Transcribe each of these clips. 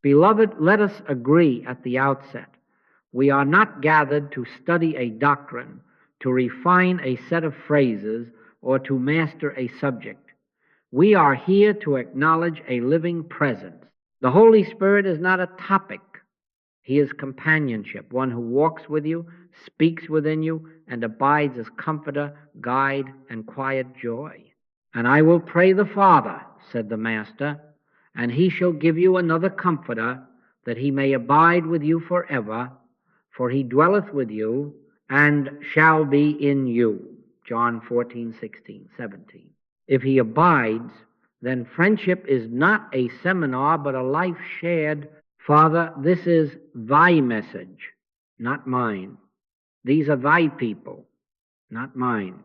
Beloved, let us agree at the outset. We are not gathered to study a doctrine, to refine a set of phrases, or to master a subject. We are here to acknowledge a living presence. The Holy Spirit is not a topic. He is companionship, one who walks with you, speaks within you, and abides as comforter, guide, and quiet joy. And I will pray the Father, said the Master, and he shall give you another comforter, that he may abide with you forever, for he dwelleth with you, and shall be in you. John 14, 16, 17. If he abides, then friendship is not a seminar, but a life shared. Father, this is thy message, not mine. These are thy people, not mine.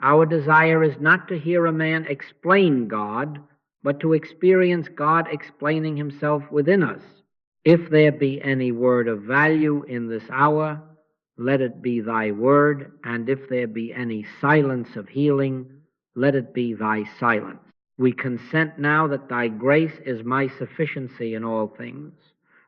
Our desire is not to hear a man explain God, but to experience God explaining himself within us. If there be any word of value in this hour, let it be thy word, and if there be any silence of healing, let it be thy silence. We consent now that thy grace is my sufficiency in all things.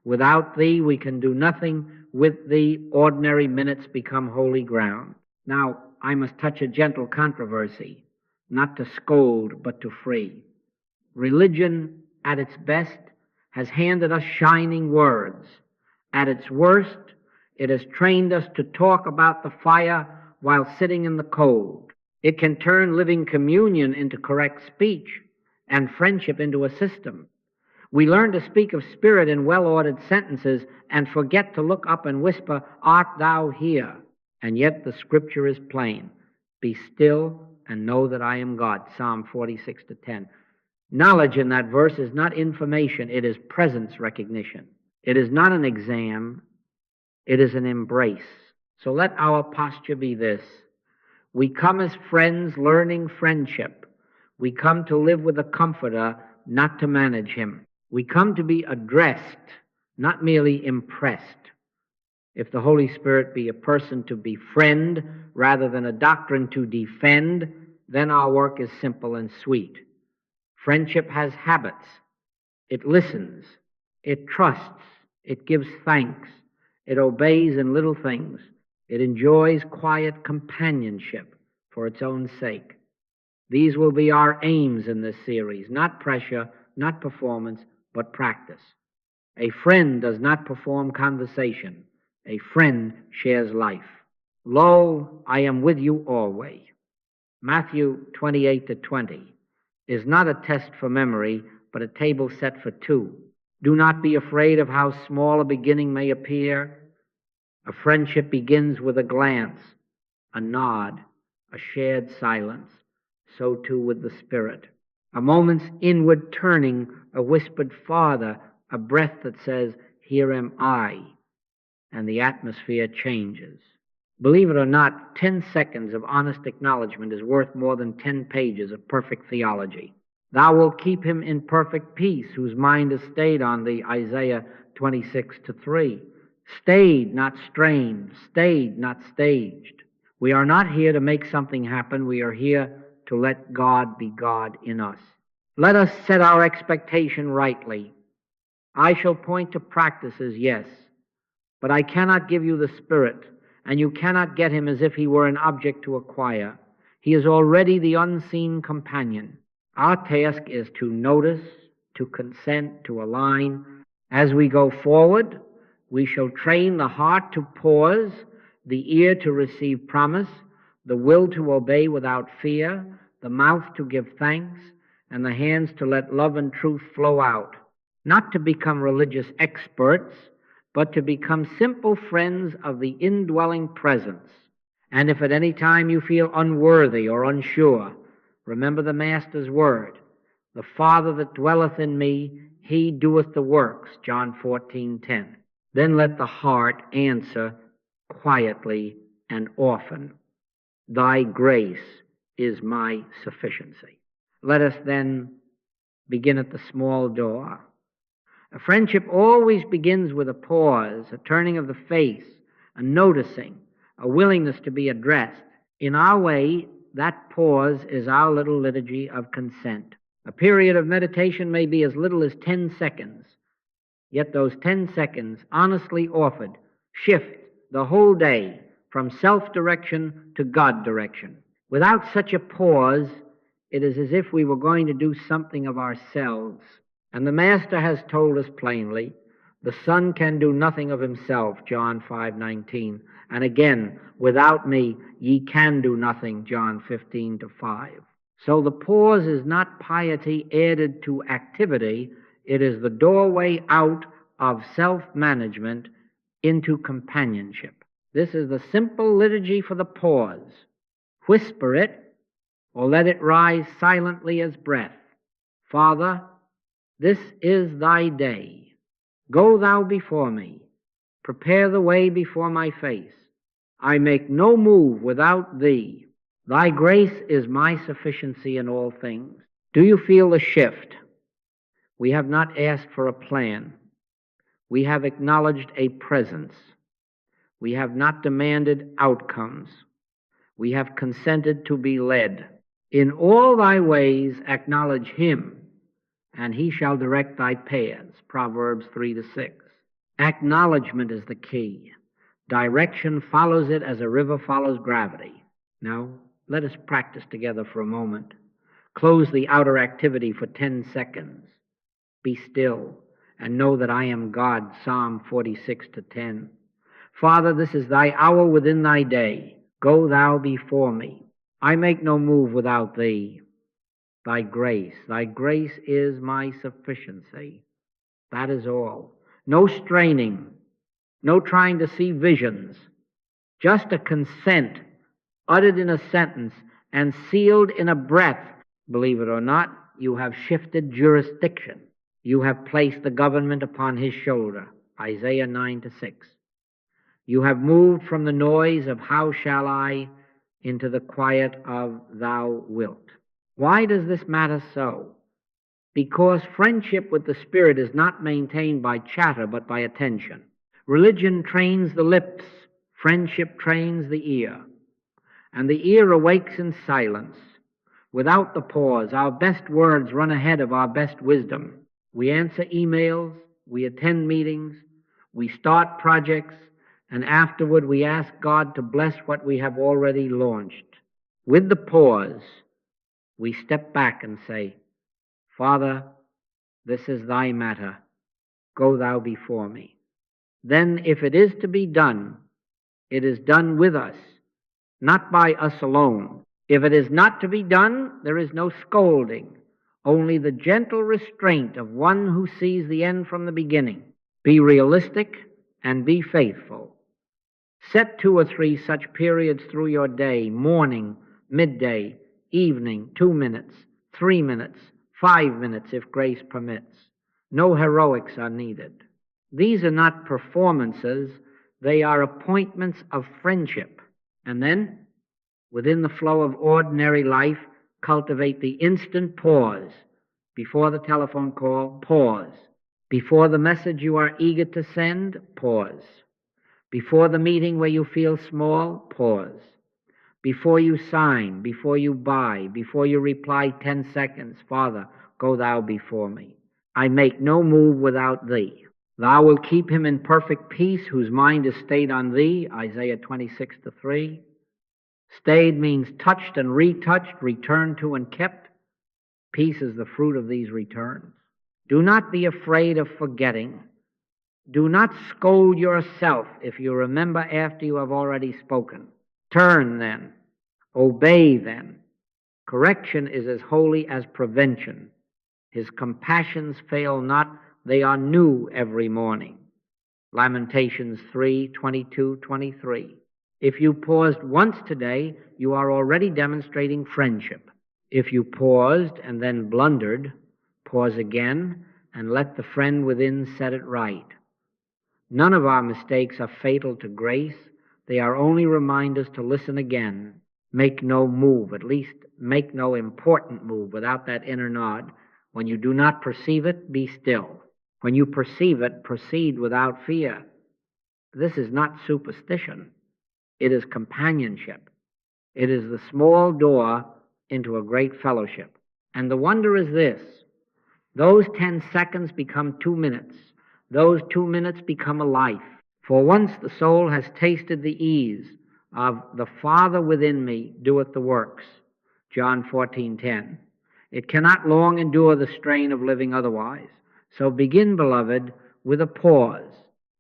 Without thee we can do nothing. With thee ordinary minutes become holy ground. Now I must touch a gentle controversy, not to scold but to free. Religion at its best has handed us shining words. At its worst, it has trained us to talk about the fire while sitting in the cold. It can turn living communion into correct speech and friendship into a system. We learn to speak of spirit in well-ordered sentences and forget to look up and whisper, "Art thou here?" And yet the scripture is plain. Be still and know that I am God. Psalm 46-10. Knowledge in that verse is not information, it is presence recognition. It is not an exam, it is an embrace. So let our posture be this. We come as friends learning friendship. We come to live with a comforter, not to manage him. We come to be addressed, not merely impressed. If the Holy Spirit be a person to befriend rather than a doctrine to defend, then our work is simple and sweet. Friendship has habits. It listens. It trusts. It gives thanks. It obeys in little things. It enjoys quiet companionship for its own sake. These will be our aims in this series, not pressure, not performance, but practice. A friend does not perform conversation. A friend shares life. Lo, I am with you always. Matthew 28-20 is not a test for memory, but a table set for two. Do not be afraid of how small a beginning may appear. A friendship begins with a glance, a nod, a shared silence. So too with the Spirit. A moment's inward turning, a whispered Father, a breath that says, "Here am I," and the atmosphere changes. Believe it or not, 10 seconds of honest acknowledgement is worth more than 10 pages of perfect theology. Thou wilt keep him in perfect peace, whose mind is stayed on thee, Isaiah 26-3. Stayed, not strained. Stayed, not staged. We are not here to make something happen. We are here to let God be God in us. Let us set our expectation rightly. I shall point to practices, yes, but I cannot give you the Spirit, and you cannot get him as if he were an object to acquire. He is already the unseen companion. Our task is to notice, to consent, to align. As we go forward, we shall train the heart to pause, the ear to receive promise, the will to obey without fear, the mouth to give thanks, and the hands to let love and truth flow out. Not to become religious experts, but to become simple friends of the indwelling presence. And if at any time you feel unworthy or unsure, remember the Master's word. The Father that dwelleth in me, he doeth the works, John 14:10. Then let the heart answer quietly and often, thy grace is my sufficiency. Let us then begin at the small door. A friendship always begins with a pause, a turning of the face, a noticing, a willingness to be addressed. In our way, that pause is our little liturgy of consent. A period of meditation may be as little as 10 seconds. Yet those 10 seconds honestly offered shift the whole day from self-direction to God direction. Without such a pause, it is as if we were going to do something of ourselves. And the Master has told us plainly, the Son can do nothing of himself, John 5:19. And again, without me, ye can do nothing, John 15:5. So the pause is not piety added to activity. It is the doorway out of self-management into companionship. This is the simple liturgy for the pause. Whisper it, or let it rise silently as breath. Father, this is thy day. Go thou before me. Prepare the way before my face. I make no move without thee. Thy grace is my sufficiency in all things. Do you feel the shift? We have not asked for a plan. We have acknowledged a presence. We have not demanded outcomes. We have consented to be led. In all thy ways acknowledge him, and he shall direct thy paths, Proverbs 3-6. Acknowledgement is the key. Direction follows it as a river follows gravity. Now, let us practice together for a moment. Close the outer activity for 10 seconds. Be still and know that I am God, Psalm 46-10. Father, this is thy hour within thy day. Go thou before me. I make no move without thee. Thy grace is my sufficiency. That is all. No straining, no trying to see visions, just a consent uttered in a sentence and sealed in a breath. Believe it or not, you have shifted jurisdiction. You have placed the government upon his shoulder, Isaiah 9-6. You have moved from the noise of how shall I into the quiet of thou wilt. Why does this matter so? Because friendship with the Spirit is not maintained by chatter but by attention. Religion trains the lips, friendship trains the ear. And the ear awakes in silence. Without the pause, our best words run ahead of our best wisdom. We answer emails, we attend meetings, we start projects, and afterward we ask God to bless what we have already launched. With the pause, we step back and say, Father, this is thy matter. Go thou before me. Then, if it is to be done, it is done with us, not by us alone. If it is not to be done, there is no scolding, only the gentle restraint of one who sees the end from the beginning. Be realistic and be faithful. Set 2 or 3 such periods through your day: morning, midday, evening, 2 minutes, 3 minutes, 5 minutes if grace permits. No heroics are needed. These are not performances, they are appointments of friendship. And then, within the flow of ordinary life, cultivate the instant pause. Before the telephone call, pause. Before the message you are eager to send, pause. Before the meeting where you feel small, pause. Before you sign, before you buy, before you reply 10 seconds, Father, go thou before me. I make no move without thee. Thou wilt keep him in perfect peace whose mind is stayed on thee, Isaiah 26-3. Stayed means touched and retouched, returned to and kept. Peace is the fruit of these returns. Do not be afraid of forgetting. Do not scold yourself if you remember after you have already spoken. Turn then. Obey then. Correction is as holy as prevention. His compassions fail not, they are new every morning. Lamentations 3:22-23. If you paused once today, you are already demonstrating friendship. If you paused and then blundered, pause again and let the friend within set it right. None of our mistakes are fatal to grace. They are only reminders to listen again. Make no move, at least make no important move without that inner nod. When you do not perceive it, be still. When you perceive it, proceed without fear. This is not superstition. It is companionship. It is the small door into a great fellowship. And the wonder is this: those 10 seconds become 2 minutes. those 2 minutes become a life. For once the soul has tasted the ease of the Father within me doeth the works, John 14:10. It cannot long endure the strain of living otherwise. So begin, beloved, with a pause.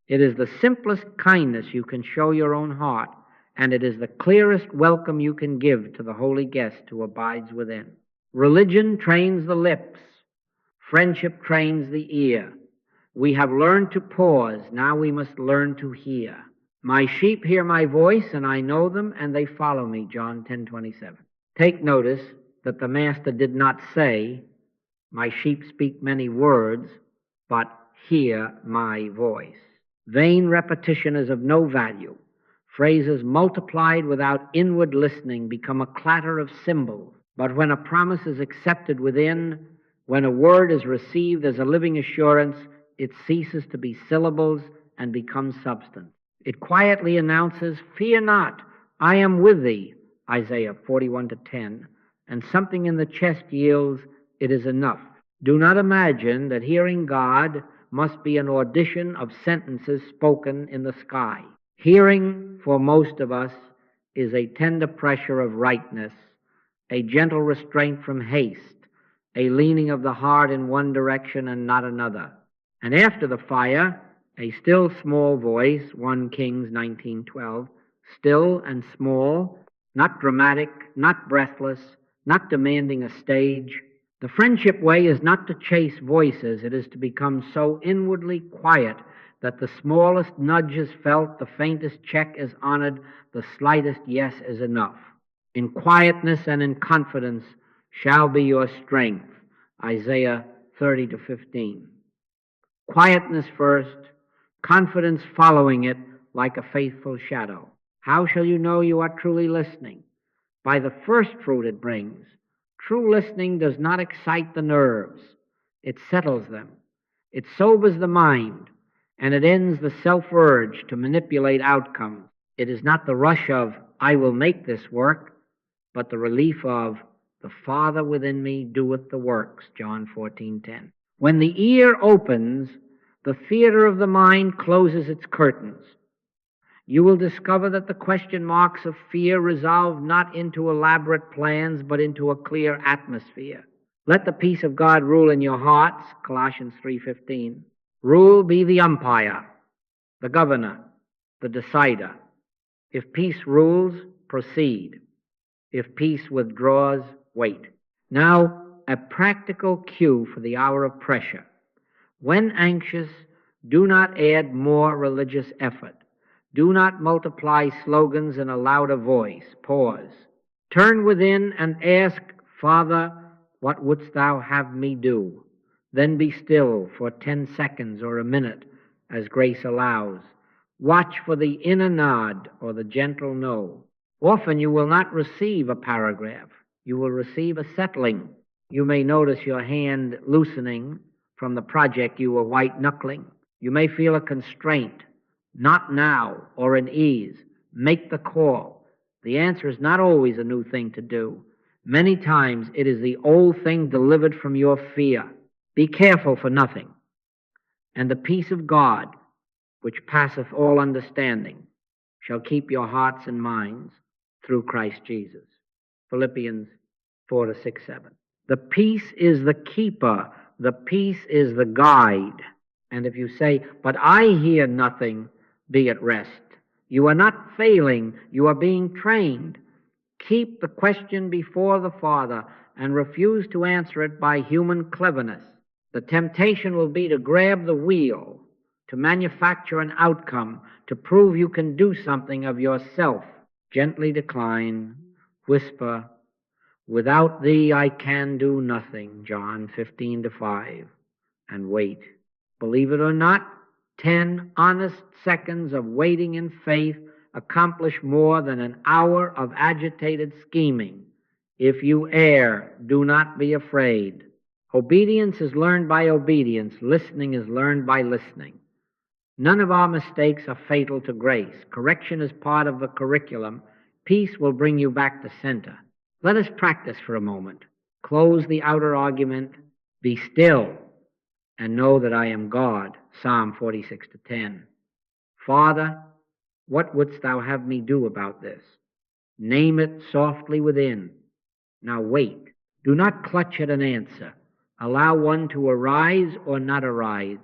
It is the simplest kindness you can show your own heart, and it is the clearest welcome you can give to the holy guest who abides within. Religion trains the lips. Friendship trains the ear. We have learned to pause. Now we must learn to hear. My sheep hear my voice, and I know them, and they follow me, John 10:27. Take notice that the Master did not say, my sheep speak many words, but hear my voice. Vain repetition is of no value. Phrases multiplied without inward listening become a clatter of cymbals. But when a promise is accepted within, when a word is received as a living assurance, it ceases to be syllables and becomes substance. It quietly announces, fear not, I am with thee, Isaiah 41:10, and something in the chest yields, it is enough. Do not imagine that hearing God must be an audition of sentences spoken in the sky. Hearing, for most of us, is a tender pressure of rightness, a gentle restraint from haste, a leaning of the heart in one direction and not another. And after the fire, a still small voice, 1 Kings 19:12, still and small, not dramatic, not breathless, not demanding a stage. The friendship way is not to chase voices. It is to become so inwardly quiet that the smallest nudge is felt, the faintest check is honored, the slightest yes is enough. In quietness and in confidence shall be your strength, Isaiah 30:15. Quietness first, confidence following it like a faithful shadow. How shall you know you are truly listening? By the first fruit it brings. True listening does not excite the nerves. It settles them. It sobers the mind, and it ends the self-urge to manipulate outcomes. It is not the rush of, I will make this work, but the relief of, the Father within me doeth the works, John 14:10. When the ear opens, the theater of the mind closes its curtains. You will discover that the question marks of fear resolve not into elaborate plans, but into a clear atmosphere. Let the peace of God rule in your hearts, Colossians 3:15. Rule be the umpire, the governor, the decider. If peace rules, proceed. If peace withdraws, wait. Now, a practical cue for the hour of pressure. When anxious, do not add more religious effort. Do not multiply slogans in a louder voice. Pause. Turn within and ask, Father, what wouldst thou have me do? Then be still for 10 seconds or a minute as grace allows. Watch for the inner nod or the gentle no. Often you will not receive a paragraph. You will receive a settling. You may notice your hand loosening from the project you were white-knuckling. You may feel a constraint. Not now, or an ease. Make the call. The answer is not always a new thing to do. Many times it is the old thing delivered from your fear. Be careful for nothing. And the peace of God, which passeth all understanding, shall keep your hearts and minds through Christ Jesus. Philippians 4:6-7. The peace is the keeper. The peace is the guide. And if you say, but I hear nothing, be at rest. You are not failing. You are being trained. Keep the question before the Father and refuse to answer it by human cleverness. The temptation will be to grab the wheel, to manufacture an outcome, to prove you can do something of yourself. Gently decline, whisper, without thee I can do nothing, John 15:5, and wait. Believe it or not, 10 honest seconds of waiting in faith accomplish more than an hour of agitated scheming. If you err, do not be afraid. Obedience is learned by obedience. Listening is learned by listening. None of our mistakes are fatal to grace. Correction is part of the curriculum. Peace will bring you back to center. Let us practice for a moment. Close the outer argument. Be still and know that I am God. Psalm 46:10. Father, what wouldst thou have me do about this? Name it softly within. Now wait. Do not clutch at an answer. Allow one to arise or not arise.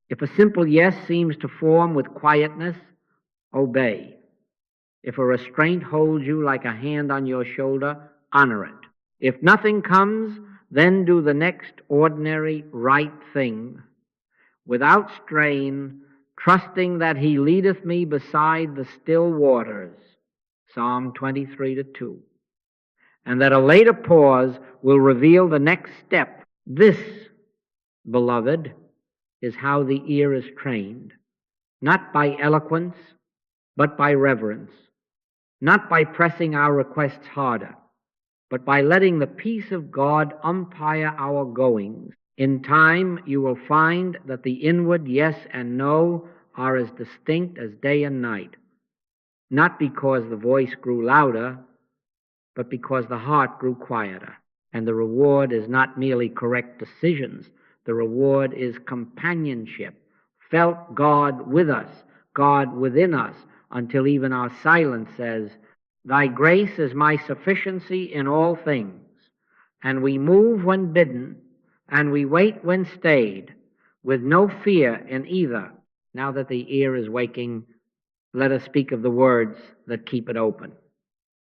If a simple yes seems to form with quietness, obey. If a restraint holds you like a hand on your shoulder, honor it. If nothing comes, then do the next ordinary right thing, without strain, trusting that he leadeth me beside the still waters. Psalm 23:2. And that a later pause will reveal the next step. This, beloved, is how the ear is trained, not by eloquence, but by reverence, not by pressing our requests harder, but by letting the peace of God umpire our goings. In time, you will find that the inward yes and no are as distinct as day and night, not because the voice grew louder, but because the heart grew quieter. And the reward is not merely correct decisions. The reward is companionship, felt God with us, God within us, until even our silence says, Thy grace is my sufficiency in all things. And we move when bidden, and we wait when stayed, with no fear in either. Now that the ear is waking, let us speak of the words that keep it open.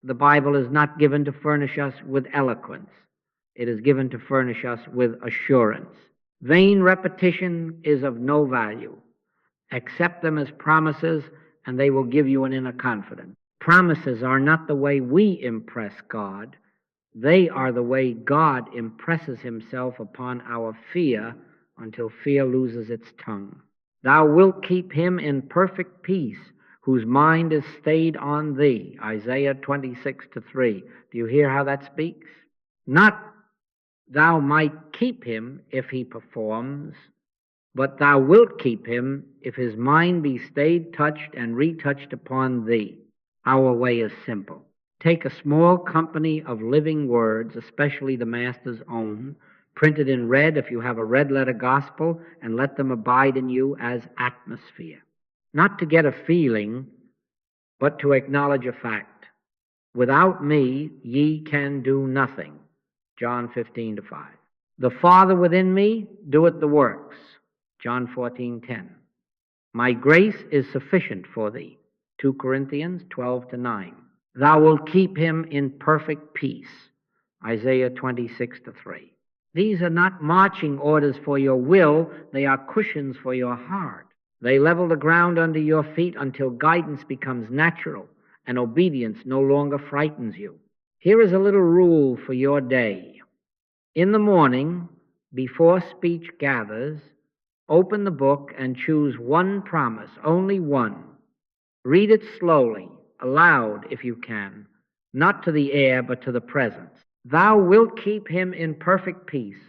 The Bible is not given to furnish us with eloquence. It is given to furnish us with assurance. Vain repetition is of no value. Accept them as promises, and they will give you an inner confidence. Promises are not the way we impress God. They are the way God impresses himself upon our fear until fear loses its tongue. Thou wilt keep him in perfect peace, whose mind is stayed on thee. Isaiah 26:3. Do you hear how that speaks? Not thou might keep him if he performs, but thou wilt keep him if his mind be stayed, touched, and retouched upon thee. Our way is simple. Take a small company of living words, especially the Master's own, printed in red if you have a red-letter gospel, and let them abide in you as atmosphere. Not to get a feeling, but to acknowledge a fact. Without me, ye can do nothing. John 15:5. The Father within me doeth the works. John 14:10. My grace is sufficient for thee. 2 Corinthians 12:9. Thou wilt keep him in perfect peace. Isaiah 26:3. These are not marching orders for your will, they are cushions for your heart. They level the ground under your feet until guidance becomes natural and obedience no longer frightens you. Here is a little rule for your day. In the morning, before speech gathers, open the book and choose one promise, only one. Read it slowly, aloud if you can, not to the air but to the presence. Thou wilt keep him in perfect peace,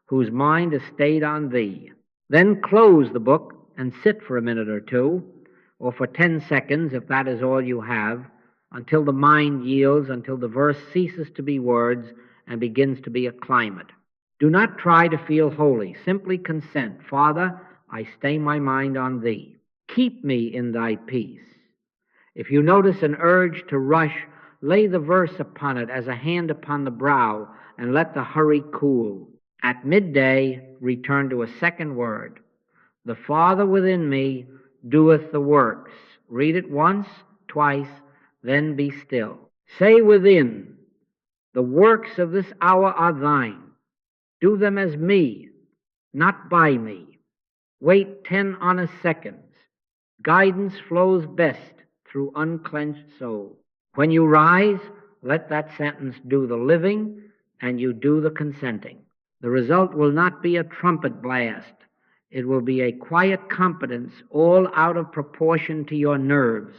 whose mind is stayed on thee. Then close the book and sit for a minute or two, or for 10 seconds if that is all you have, until the mind yields, until the verse ceases to be words and begins to be a climate. Do not try to feel holy. Simply consent. Father, I stay my mind on thee. Keep me in thy peace. If you notice an urge to rush, lay the verse upon it as a hand upon the brow and let the hurry cool. At midday, return to a second word. The Father within me doeth the works. Read it once, twice, then be still. Say within, the works of this hour are thine. Do them as me, not by me. Wait 10 honest seconds. Guidance flows best through unclenched soul. When you rise, let that sentence do the living and you do the consenting. The result will not be a trumpet blast. It will be a quiet confidence, all out of proportion to your nerves.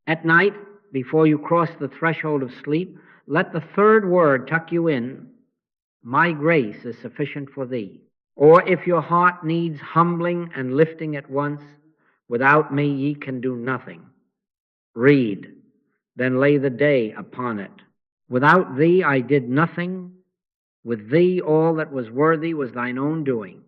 At night, before you cross the threshold of sleep, let the third word tuck you in. My grace is sufficient for thee. Or if your heart needs humbling and lifting at once, without me ye can do nothing. Read, then lay the day upon it. Without thee I did nothing. With thee all that was worthy was thine own doing.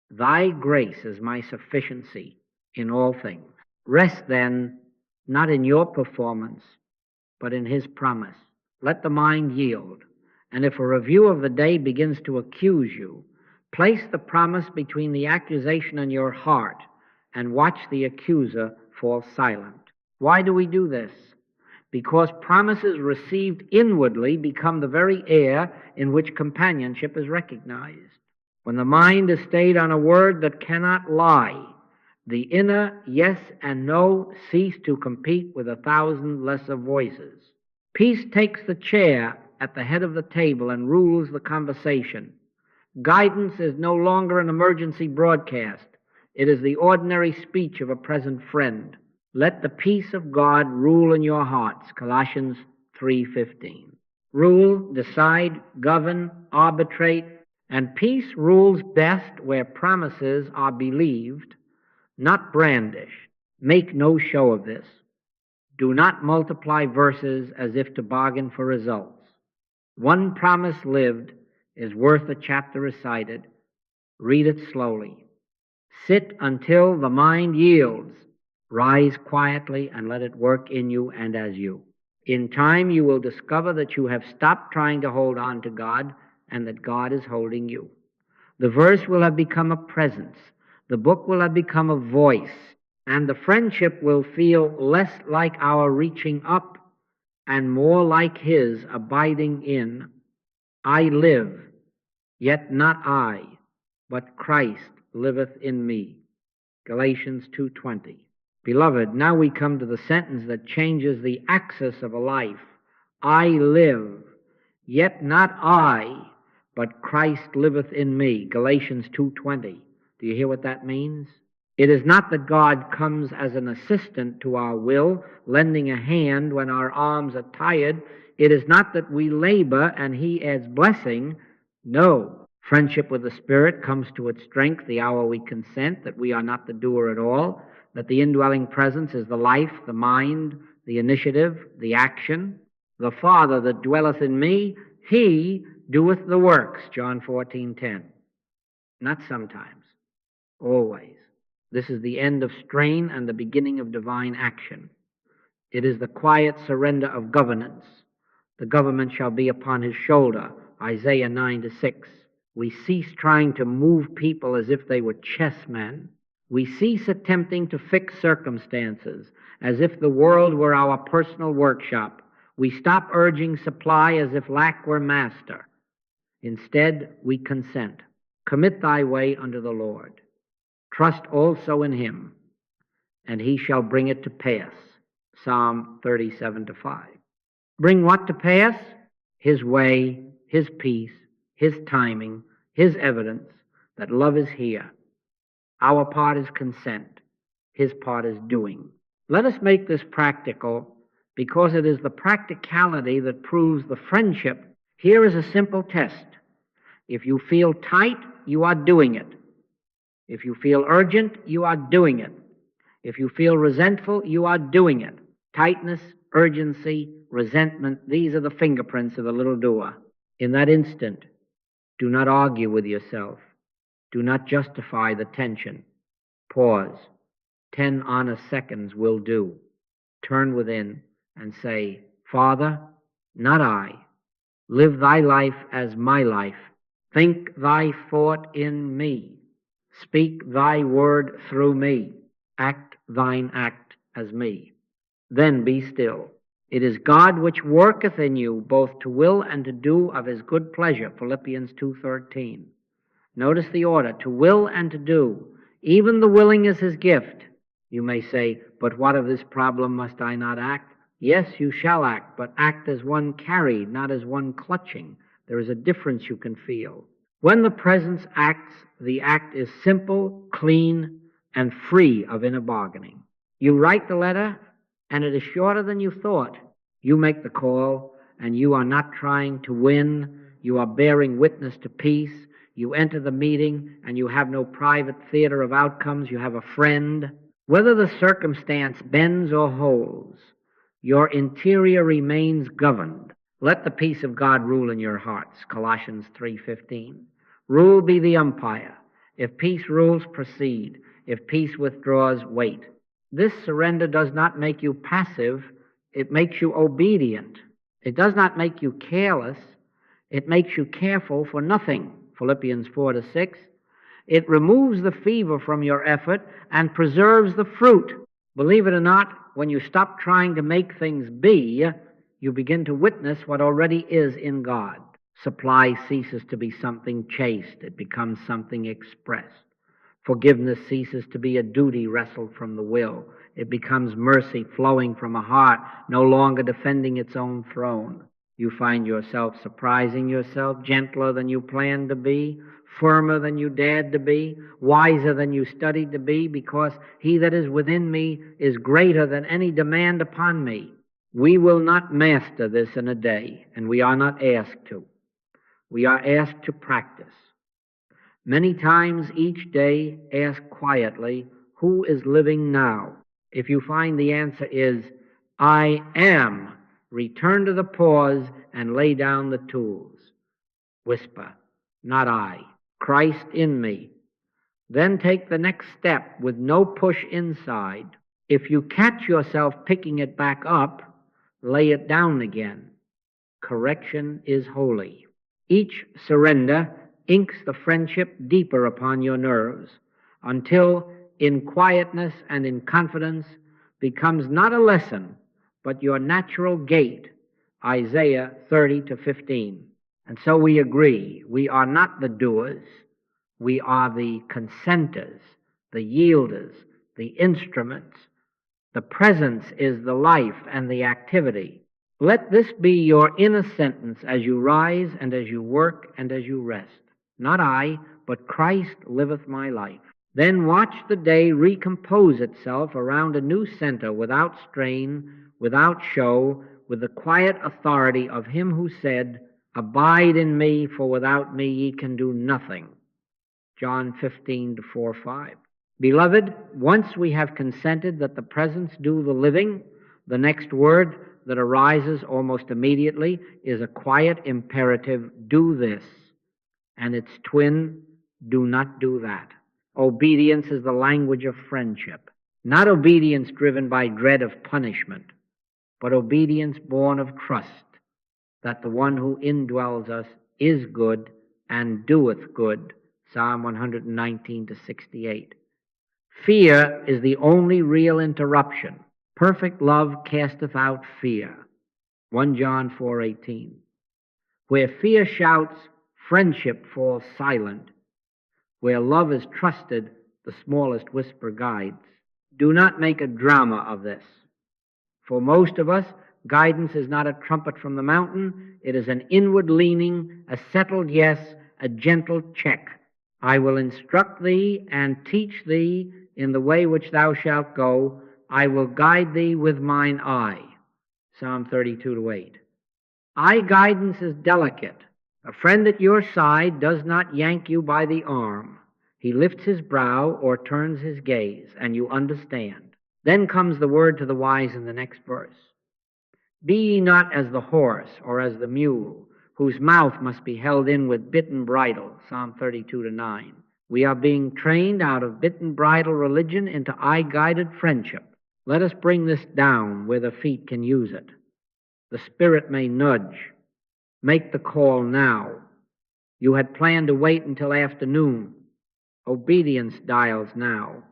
Thy grace is my sufficiency in all things. Rest then, not in your performance, but in his promise. Let the mind yield. And if a review of the day begins to accuse you, place the promise between the accusation and your heart and watch the accuser fall silent. Why do we do this? Because promises received inwardly become the very air in which companionship is recognized. When the mind is stayed on a word that cannot lie, the inner yes and no cease to compete with 1,000 lesser voices. Peace takes the chair at the head of the table and rules the conversation. Guidance is no longer an emergency broadcast. It is the ordinary speech of a present friend. Let the peace of God rule in your hearts, Colossians 3:15. Rule, decide, govern, arbitrate, and peace rules best where promises are believed, not brandished. Make no show of this. Do not multiply verses as if to bargain for results. One promise lived is worth a chapter recited. Read it slowly. Sit until the mind yields. Rise quietly and let it work in you and as you. In time you will discover that you have stopped trying to hold on to God and that God is holding you. The verse will have become a presence. The book will have become a voice. And the friendship will feel less like our reaching up and more like his abiding in. I live, yet not I, but Christ liveth in me. Galatians 2:20. Beloved, now we come to the sentence that changes the axis of a life. I live, yet not I, but Christ liveth in me. Galatians 2:20. Do you hear what that means? It is not that God comes as an assistant to our will, lending a hand when our arms are tired. It is not that we labor and he adds blessing. No. Friendship with the Spirit comes to its strength the hour we consent that we are not the doer at all, that the indwelling presence is the life, the mind, the initiative, the action. The Father that dwelleth in me, he doeth the works, John 14:10. Not sometimes, always. This is the end of strain and the beginning of divine action. It is the quiet surrender of governance. The government shall be upon his shoulder, Isaiah 9:6. We cease trying to move people as if they were chessmen. We cease attempting to fix circumstances as if the world were our personal workshop. We stop urging supply as if lack were master. Instead, we consent. Commit thy way unto the Lord. Trust also in him, and he shall bring it to pass. Psalm 37:5. Bring what to pass? His way, his peace, his timing, his evidence that love is here. Our part is consent. His part is doing. Let us make this practical because it is the practicality that proves the friendship. Here is a simple test. If you feel tight, you are doing it. If you feel urgent, you are doing it. If you feel resentful, you are doing it. Tightness, urgency, resentment, these are the fingerprints of the little doer. In that instant, do not argue with yourself. Do not justify the tension. Pause. 10 honest seconds will do. Turn within and say, Father, not I. Live thy life as my life. Think thy thought in me. Speak thy word through me. Act thine act as me. Then be still. It is God which worketh in you both to will and to do of his good pleasure. Philippians 2:13. Notice the order, to will and to do. Even the willing is his gift. You may say, but what of this problem? Must I not act? Yes, you shall act, but act as one carried, not as one clutching. There is a difference you can feel. When the presence acts, the act is simple, clean, and free of inner bargaining. You write the letter, and it is shorter than you thought. You make the call, and you are not trying to win. You are bearing witness to peace. You enter the meeting, and you have no private theater of outcomes. You have a friend. Whether the circumstance bends or holds, your interior remains governed. Let the peace of God rule in your hearts, Colossians 3:15. Rule be the umpire, If peace rules, proceed. If peace withdraws, wait. This surrender does not make you passive, it makes you obedient. It does not make you careless, it makes you careful for nothing. Philippians 4-6. It removes the fever from your effort and preserves the fruit. Believe it or not, when you stop trying to make things be, you begin to witness what already is in God. Supply ceases to be something chaste, it becomes something expressed. Forgiveness ceases to be a duty wrestled from the will. It becomes mercy flowing from a heart no longer defending its own throne. You find yourself surprising yourself, gentler than you planned to be, firmer than you dared to be, wiser than you studied to be, because he that is within me is greater than any demand upon me. We will not master this in a day, and we are not asked to. We are asked to practice. Many times each day, ask quietly, who is living now? If you find the answer is, I am, return to the pause and lay down the tools. Whisper, not I, Christ in me. Then take the next step with no push inside. If you catch yourself picking it back up, lay it down again. Correction is holy. Each surrender inks the friendship deeper upon your nerves until in quietness and in confidence becomes not a lesson but your natural gait. Isaiah 30-15. And so we agree, we are not the doers, we are the consenters, the yielders, the instruments. The presence is the life and the activity. Let this be your inner sentence as you rise and as you work and as you rest. Not I, but Christ liveth my life. Then watch the day recompose itself around a new center without strain, without show, with the quiet authority of him who said, Abide in me, for without me ye can do nothing. John 15:4-5. Beloved, once we have consented that the presence do the living, the next word that arises almost immediately is a quiet imperative, do this, and its twin, do not do that. Obedience is the language of friendship, not obedience driven by dread of punishment, but obedience born of trust that the one who indwells us is good and doeth good. Psalm 119-68. Fear is the only real interruption. Perfect love casteth out fear. 1 John 4:18. Where fear shouts, friendship falls silent. Where love is trusted, the smallest whisper guides. Do not make a drama of this. For most of us, guidance is not a trumpet from the mountain. It is an inward leaning, a settled yes, a gentle check. I will instruct thee and teach thee in the way which thou shalt go. I will guide thee with mine eye. Psalm 32-8. Eye guidance is delicate. A friend at your side does not yank you by the arm. He lifts his brow or turns his gaze, and you understand. Then comes the word to the wise in the next verse. Be ye not as the horse or as the mule, whose mouth must be held in with bit and bridle. Psalm 32-9. We are being trained out of bit and bridle religion into eye-guided friendship. Let us bring this down where the feet can use it. The Spirit may nudge. Make the call now. You had planned to wait until afternoon. Obedience dials now.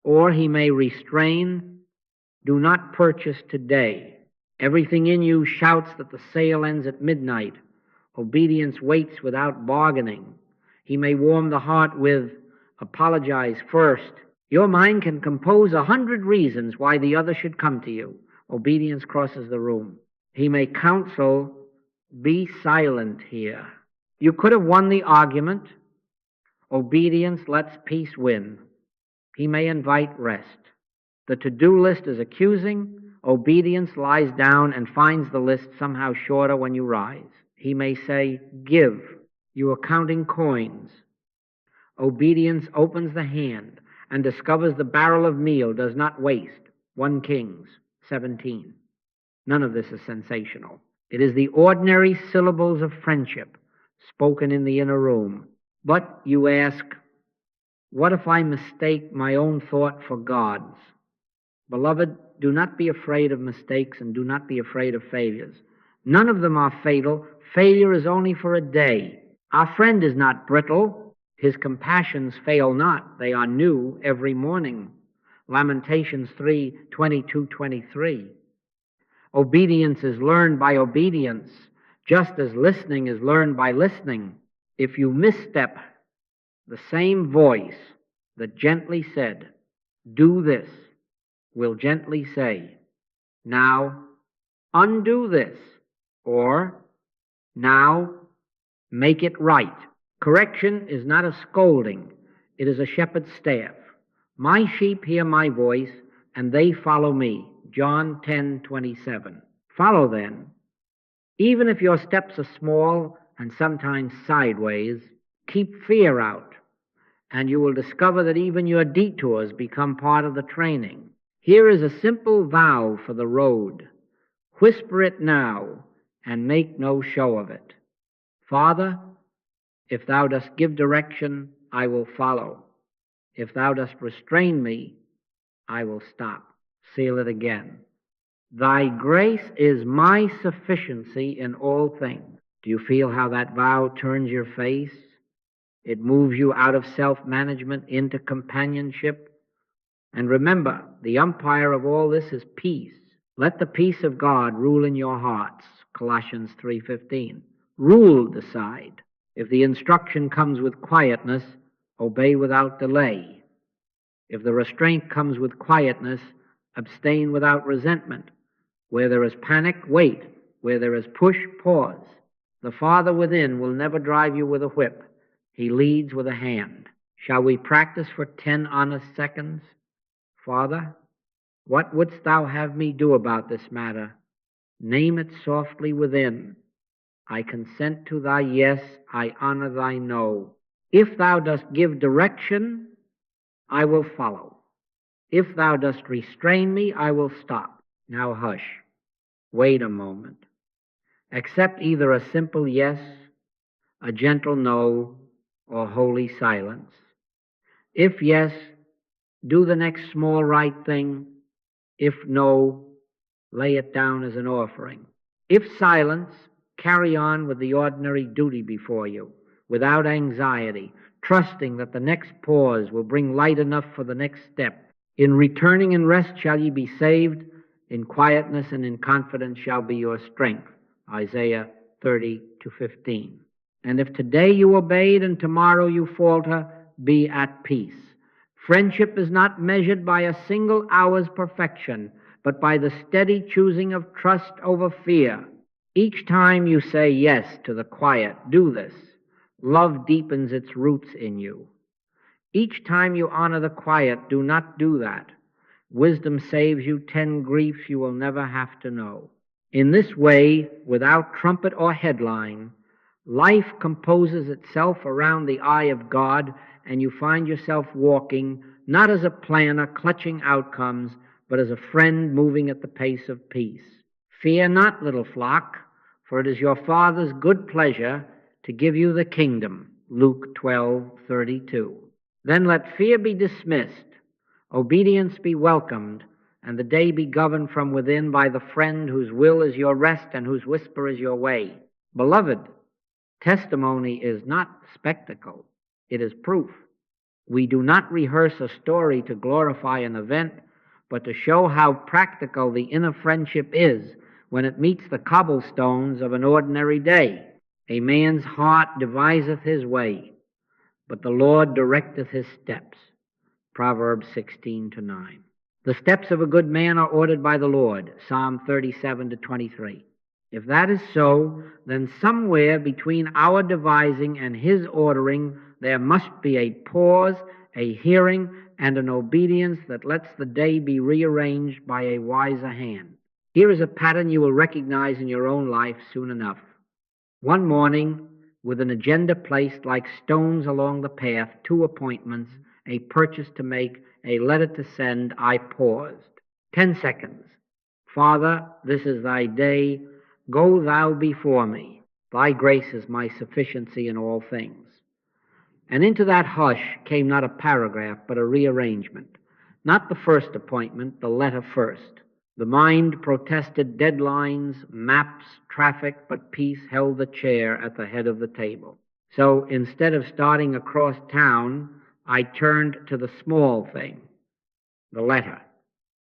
Or he may restrain. Do not purchase today. Everything in you shouts that the sale ends at midnight. Obedience waits without bargaining. He may warm the heart with, apologize first. Your mind can compose 100 reasons why the other should come to you. Obedience crosses the room. He may counsel, be silent here. You could have won the argument. Obedience lets peace win. He may invite rest. The to-do list is accusing. Obedience lies down and finds the list somehow shorter when you rise. He may say, give. You are counting coins. Obedience opens the hand and discovers the barrel of meal does not waste. 1 Kings 17. None of this is sensational. It is the ordinary syllables of friendship spoken in the inner room. But you ask, What if I mistake my own thought for God's? Beloved, do not be afraid of mistakes and do not be afraid of failures. None of them are fatal. Failure is only for a day. Our friend is not brittle. His compassions fail not. They are new every morning. Lamentations 3:22-23. Obedience is learned by obedience, just as listening is learned by listening. If you misstep, the same voice that gently said, "Do this," will gently say, "Now undo this," or "Now make it right." Correction is not a scolding, it is a shepherd's staff. My sheep hear my voice, and they follow me. John 10:27. Follow then. Even if your steps are small and sometimes sideways, keep fear out, and you will discover that even your detours become part of the training. Here is a simple vow for the road. Whisper it now, and make no show of it. Father, if thou dost give direction, I will follow. If thou dost restrain me, I will stop. Seal it again. Thy grace is my sufficiency in all things. Do you feel how that vow turns your face? It moves you out of self-management into companionship. And remember, the umpire of all this is peace. Let the peace of God rule in your hearts. Colossians 3:15. Rule decide. If the instruction comes with quietness, obey without delay. If the restraint comes with quietness, abstain without resentment. Where there is panic, wait. Where there is push, pause. The Father within will never drive you with a whip. He leads with a hand. Shall we practice for 10 honest seconds? Father, what wouldst thou have me do about this matter? Name it softly within. I consent to thy yes, I honor thy no. If thou dost give direction, I will follow. If thou dost restrain me, I will stop. Now hush. Wait a moment. Accept either a simple yes, a gentle no, or holy silence. If yes, do the next small right thing. If no, lay it down as an offering. If silence, carry on with the ordinary duty before you, without anxiety, trusting that the next pause will bring light enough for the next step. In returning and rest shall ye be saved, in quietness and in confidence shall be your strength. Isaiah 30:15. And if today you obeyed and tomorrow you falter, be at peace. Friendship is not measured by a single hour's perfection, but by the steady choosing of trust over fear. Each time you say yes to the quiet, do this, love deepens its roots in you. Each time you honor the quiet, do not do that. Wisdom saves you 10 griefs you will never have to know. In this way, without trumpet or headline, life composes itself around the eye of God, and you find yourself walking not as a planner clutching outcomes, but as a friend moving at the pace of peace. Fear not, little flock, for it is your Father's good pleasure to give you the kingdom. Luke 12:32. Then let fear be dismissed, obedience be welcomed, and the day be governed from within by the friend whose will is your rest and whose whisper is your way. Beloved, testimony is not spectacle, it is proof. We do not rehearse a story to glorify an event, but to show how practical the inner friendship is when it meets the cobblestones of an ordinary day. A man's heart deviseth his way, but the Lord directeth his steps. Proverbs 16:9. The steps of a good man are ordered by the Lord. Psalm 37:23. If that is so, then somewhere between our devising and his ordering, there must be a pause, a hearing, and an obedience that lets the day be rearranged by a wiser hand. Here is a pattern you will recognize in your own life soon enough. One morning, with an agenda placed like stones along the path, 2 appointments, a purchase to make, a letter to send, I paused. 10 seconds. Father, this is thy day. Go thou before me. Thy grace is my sufficiency in all things. And into that hush came not a paragraph, but a rearrangement. Not the first appointment, the letter first. The mind protested deadlines, maps, traffic, but peace held the chair at the head of the table. So instead of starting across town, I turned to the small thing, the letter.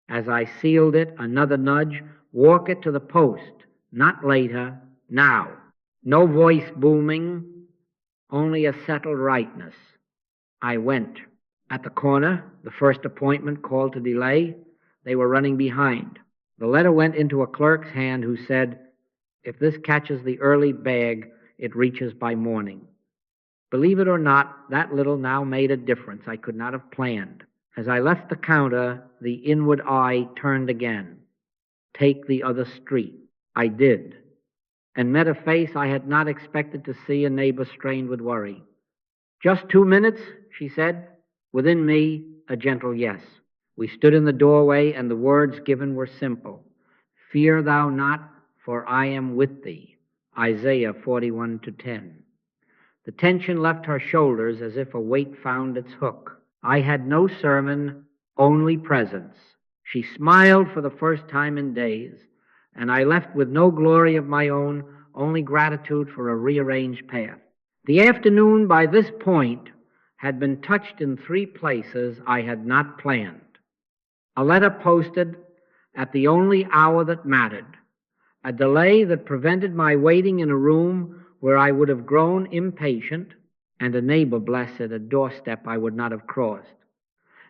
As I sealed it, another nudge, walk it to the post, not later, now. No voice booming, only a settled rightness. I went. At the corner, the first appointment called to delay. They were running behind. The letter went into a clerk's hand who said, if this catches the early bag, it reaches by morning. Believe it or not, that little now made a difference I could not have planned. As I left the counter, the inward eye turned again. Take the other street. I did, and met a face I had not expected to see, a neighbor strained with worry. Just 2 minutes, she said. Within me, a gentle yes. We stood in the doorway, and the words given were simple. Fear thou not, for I am with thee. Isaiah 41:10. The tension left her shoulders as if a weight found its hook. I had no sermon, only presence. She smiled for the first time in days, and I left with no glory of my own, only gratitude for a rearranged path. The afternoon, by this point, had been touched in 3 places I had not planned. A letter posted at the only hour that mattered, a delay that prevented my waiting in a room where I would have grown impatient, and a neighbor blessed a doorstep I would not have crossed.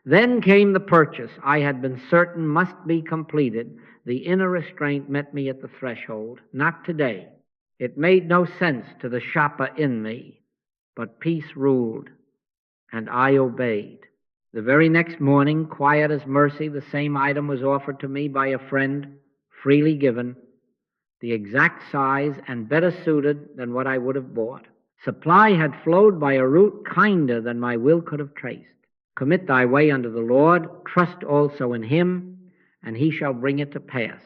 Then came the purchase I had been certain must be completed. The inner restraint met me at the threshold. Not today. It made no sense to the shopper in me, but peace ruled, and I obeyed. The very next morning, quiet as mercy, the same item was offered to me by a friend, freely given, the exact size and better suited than what I would have bought. Supply had flowed by a route kinder than my will could have traced. Commit thy way unto the Lord, trust also in him, and he shall bring it to pass.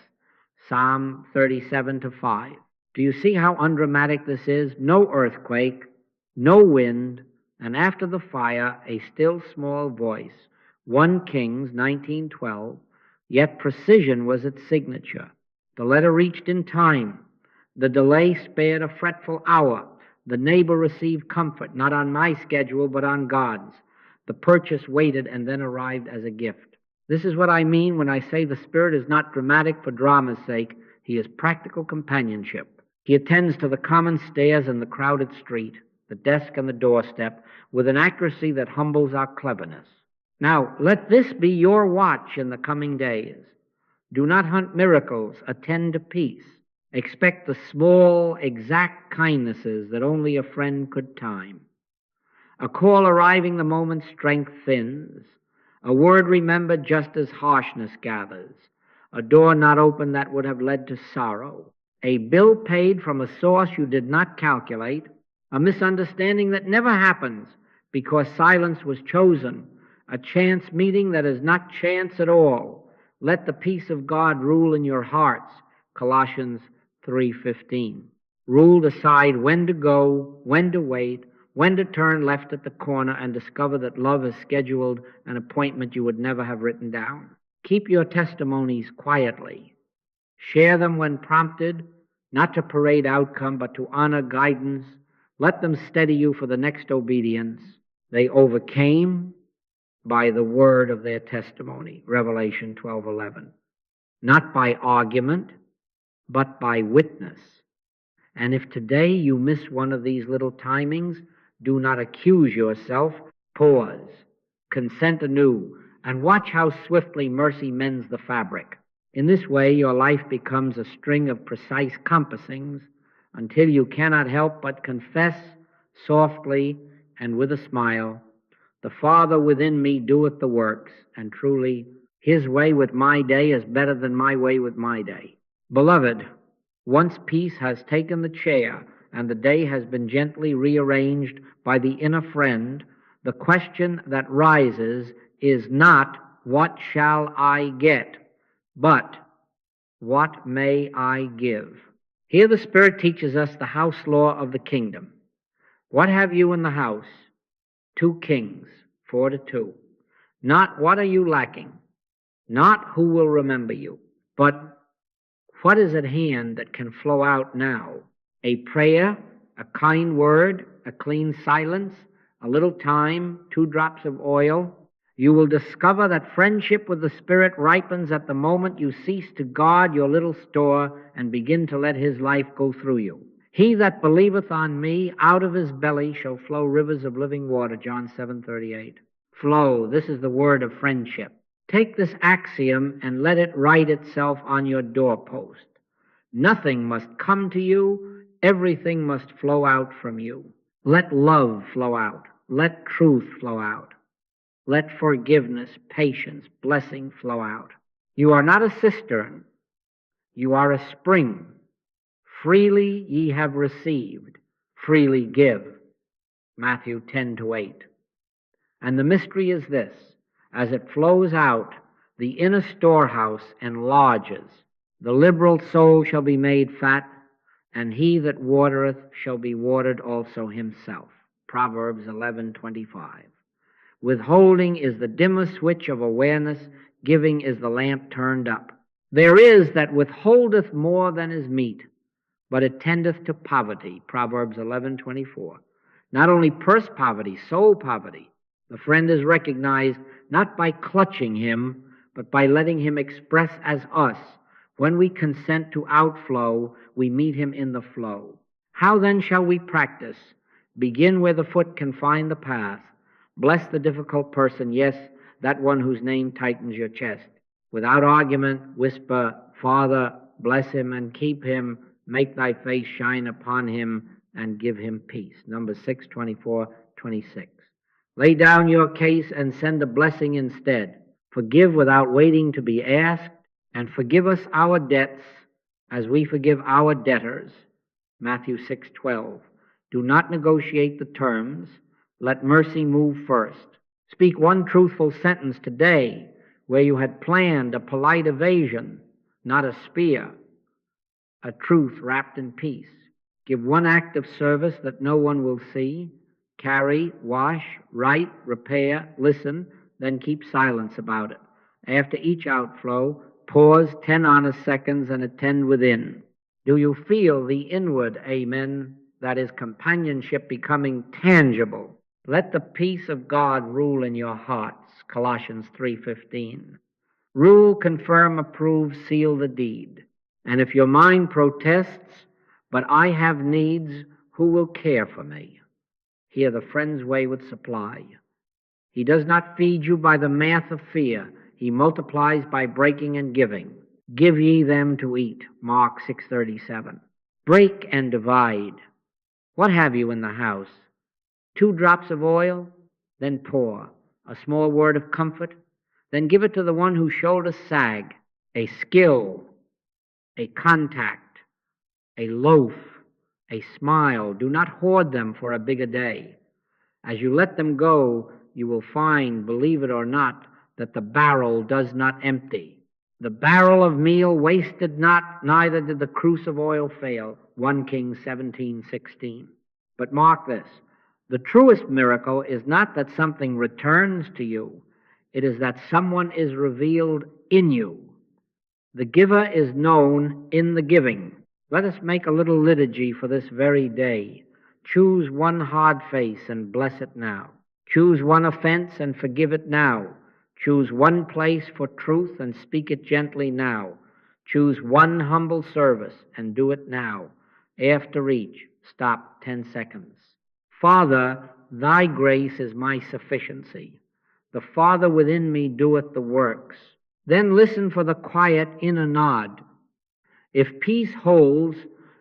Psalm 37:5. Do you see how undramatic this is? No earthquake, no wind, and after the fire, a still small voice. 1 Kings 19:12, yet precision was its signature. The letter reached in time. The delay spared a fretful hour. The neighbor received comfort, not on my schedule, but on God's. The purchase waited and then arrived as a gift. This is what I mean when I say the Spirit is not dramatic for drama's sake. He is practical companionship. He attends to the common stairs and the crowded street, the desk and the doorstep, with an accuracy that humbles our cleverness. Now, let this be your watch in the coming days. Do not hunt miracles, attend to peace. Expect the small, exact kindnesses that only a friend could time. A call arriving the moment strength thins. A word remembered just as harshness gathers. A door not opened that would have led to sorrow. A bill paid from a source you did not calculate. A misunderstanding that never happens because silence was chosen. A chance meeting that is not chance at all. Let the peace of God rule in your hearts. Colossians 3:15. Rule decide when to go, when to wait, when to turn left at the corner and discover that love has scheduled an appointment you would never have written down. Keep your testimonies quietly. Share them when prompted, not to parade outcome, but to honor guidance. Let them steady you for the next obedience. They overcame by the word of their testimony, Revelation 12:11. Not by argument, but by witness. And if today you miss one of these little timings, do not accuse yourself. Pause, consent anew, and watch how swiftly mercy mends the fabric. In this way, your life becomes a string of precise compassings until you cannot help but confess softly and with a smile, the Father within me doeth the works, and truly his way with my day is better than my way with my day. Beloved, once peace has taken the chair and the day has been gently rearranged by the inner friend, the question that rises is not, what shall I get, but what may I give? Here the Spirit teaches us the house law of the kingdom. What have you in the house? 2 Kings 4-2. Not what are you lacking, not who will remember you, but what is at hand that can flow out now? A prayer, a kind word, a clean silence, a little time, 2 drops of oil. You will discover that friendship with the Spirit ripens at the moment you cease to guard your little store and begin to let His life go through you. He that believeth on me, out of his belly shall flow rivers of living water, John 7:38. Flow, this is the word of friendship. Take this axiom and let it write itself on your doorpost. Nothing must come to you, everything must flow out from you. Let love flow out. Let truth flow out. Let forgiveness, patience, blessing flow out. You are not a cistern. You are a spring. Freely ye have received, freely give. Matthew 10-8. And the mystery is this: as it flows out, the inner storehouse enlarges. The liberal soul shall be made fat, and he that watereth shall be watered also himself. Proverbs 11:25. Withholding is the dimmer switch of awareness, giving is the lamp turned up. There is that withholdeth more than is meet, but it tendeth to poverty. Proverbs 11:24. Not only purse poverty, soul poverty. The friend is recognized not by clutching him, but by letting him express as us. When we consent to outflow, we meet him in the flow. How then shall we practice? Begin where the foot can find the path. Bless the difficult person, yes, that one whose name tightens your chest. Without argument, whisper, Father, bless him and keep him, make thy face shine upon him, and give him peace. Numbers 6:24-26. Lay down your case and send a blessing instead. Forgive without waiting to be asked, and forgive us our debts as we forgive our debtors. Matthew 6:12. Do not negotiate the terms. Let mercy move first. Speak one truthful sentence today where you had planned a polite evasion, not a spear, a truth wrapped in peace. Give one act of service that no one will see. Carry, wash, write, repair, listen, then keep silence about it. After each outflow, pause 10 honest seconds and attend within. Do you feel the inward amen, that is companionship, becoming tangible? Let the peace of God rule in your hearts, Colossians 3:15. Rule, confirm, approve, seal the deed. And if your mind protests, but I have needs, who will care for me? Hear the friend's way with supply. He does not feed you by the math of fear. He multiplies by breaking and giving. Give ye them to eat, Mark 6:37. Break and divide. What have you in the house? 2 drops of oil, then pour. A small word of comfort, then give it to the one whose shoulders sag. A skill, a contact, a loaf, a smile. Do not hoard them for a bigger day. As you let them go, you will find, believe it or not, that the barrel does not empty. The barrel of meal wasted not, neither did the cruse of oil fail. 1 Kings 17:16. But mark this: the truest miracle is not that something returns to you. It is that someone is revealed in you. The giver is known in the giving. Let us make a little liturgy for this very day. Choose one hard face and bless it now. Choose one offense and forgive it now. Choose one place for truth and speak it gently now. Choose one humble service and do it now. After each, stop 10 seconds. Father, thy grace is my sufficiency. The Father within me doeth the works. Then listen for the quiet inner nod. If peace holds,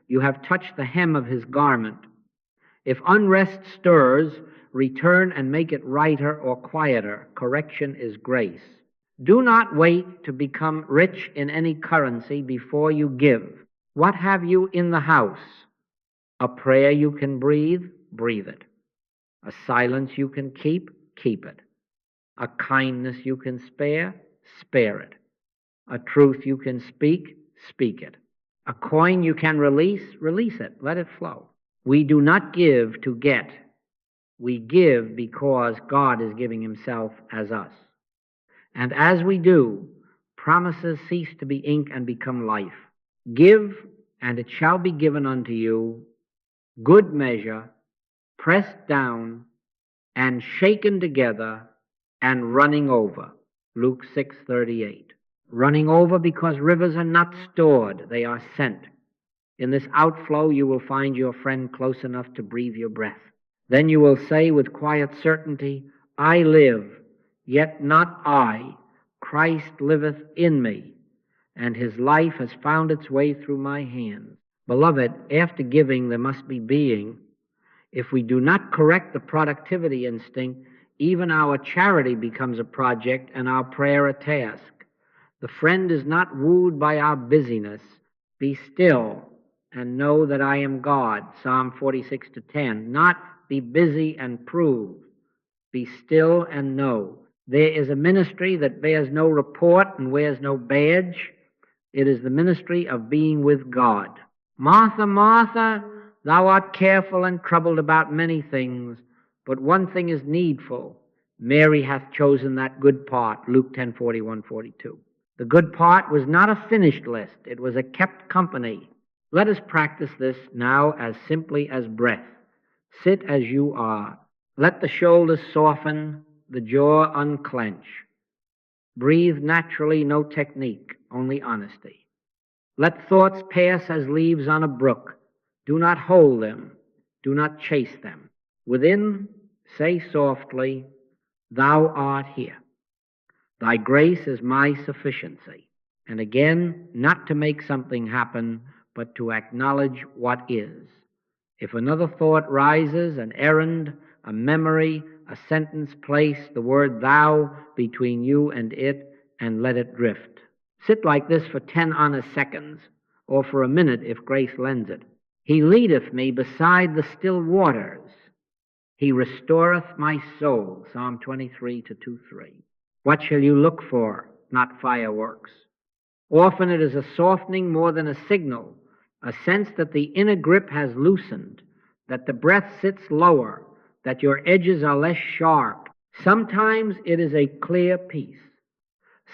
you have touched the hem of his garment. If unrest stirs, return and make it righter or quieter. Correction is grace. Do not wait to become rich in any currency before you give. What have you in the house? A prayer you can breathe? Breathe it. A silence you can keep? Keep it. A kindness you can spare? Spare it. A truth you can speak? Speak it. A coin you can release? Release it. Let it flow. We do not give to get. We give because God is giving himself as us. And as we do, promises cease to be ink and become life. Give, and it shall be given unto you, good measure, pressed down, and shaken together, and running over. Luke 6:38. Running over because rivers are not stored, they are sent. In this outflow you will find your friend close enough to breathe your breath. Then you will say with quiet certainty, I live, yet not I. Christ liveth in me, and his life has found its way through my hands. Beloved, after giving there must be being. If we do not correct the productivity instinct, even our charity becomes a project and our prayer a task. The friend is not wooed by our busyness. Be still and know that I am God, Psalm 46:10. Not be busy and prove. Be still and know. There is a ministry that bears no report and wears no badge. It is the ministry of being with God. Martha, Martha, thou art careful and troubled about many things, but one thing is needful. Mary hath chosen that good part, Luke 10:41-42. The good part was not a finished list. It was a kept company. Let us practice this now as simply as breath. Sit as you are. Let the shoulders soften, the jaw unclench. Breathe naturally, no technique, only honesty. Let thoughts pass as leaves on a brook. Do not hold them. Do not chase them. Within, say softly, Thou art here. Thy grace is my sufficiency. And again, not to make something happen, but to acknowledge what is. If another thought rises, an errand, a memory, a sentence, place the word thou between you and it, and let it drift. Sit like this for 10 honest seconds, or for a minute if grace lends it. He leadeth me beside the still waters. He restoreth my soul, Psalm 23:2-3. What shall you look for? Not fireworks. Often it is a softening more than a signal, a sense that the inner grip has loosened, that the breath sits lower, that your edges are less sharp. Sometimes it is a clear peace.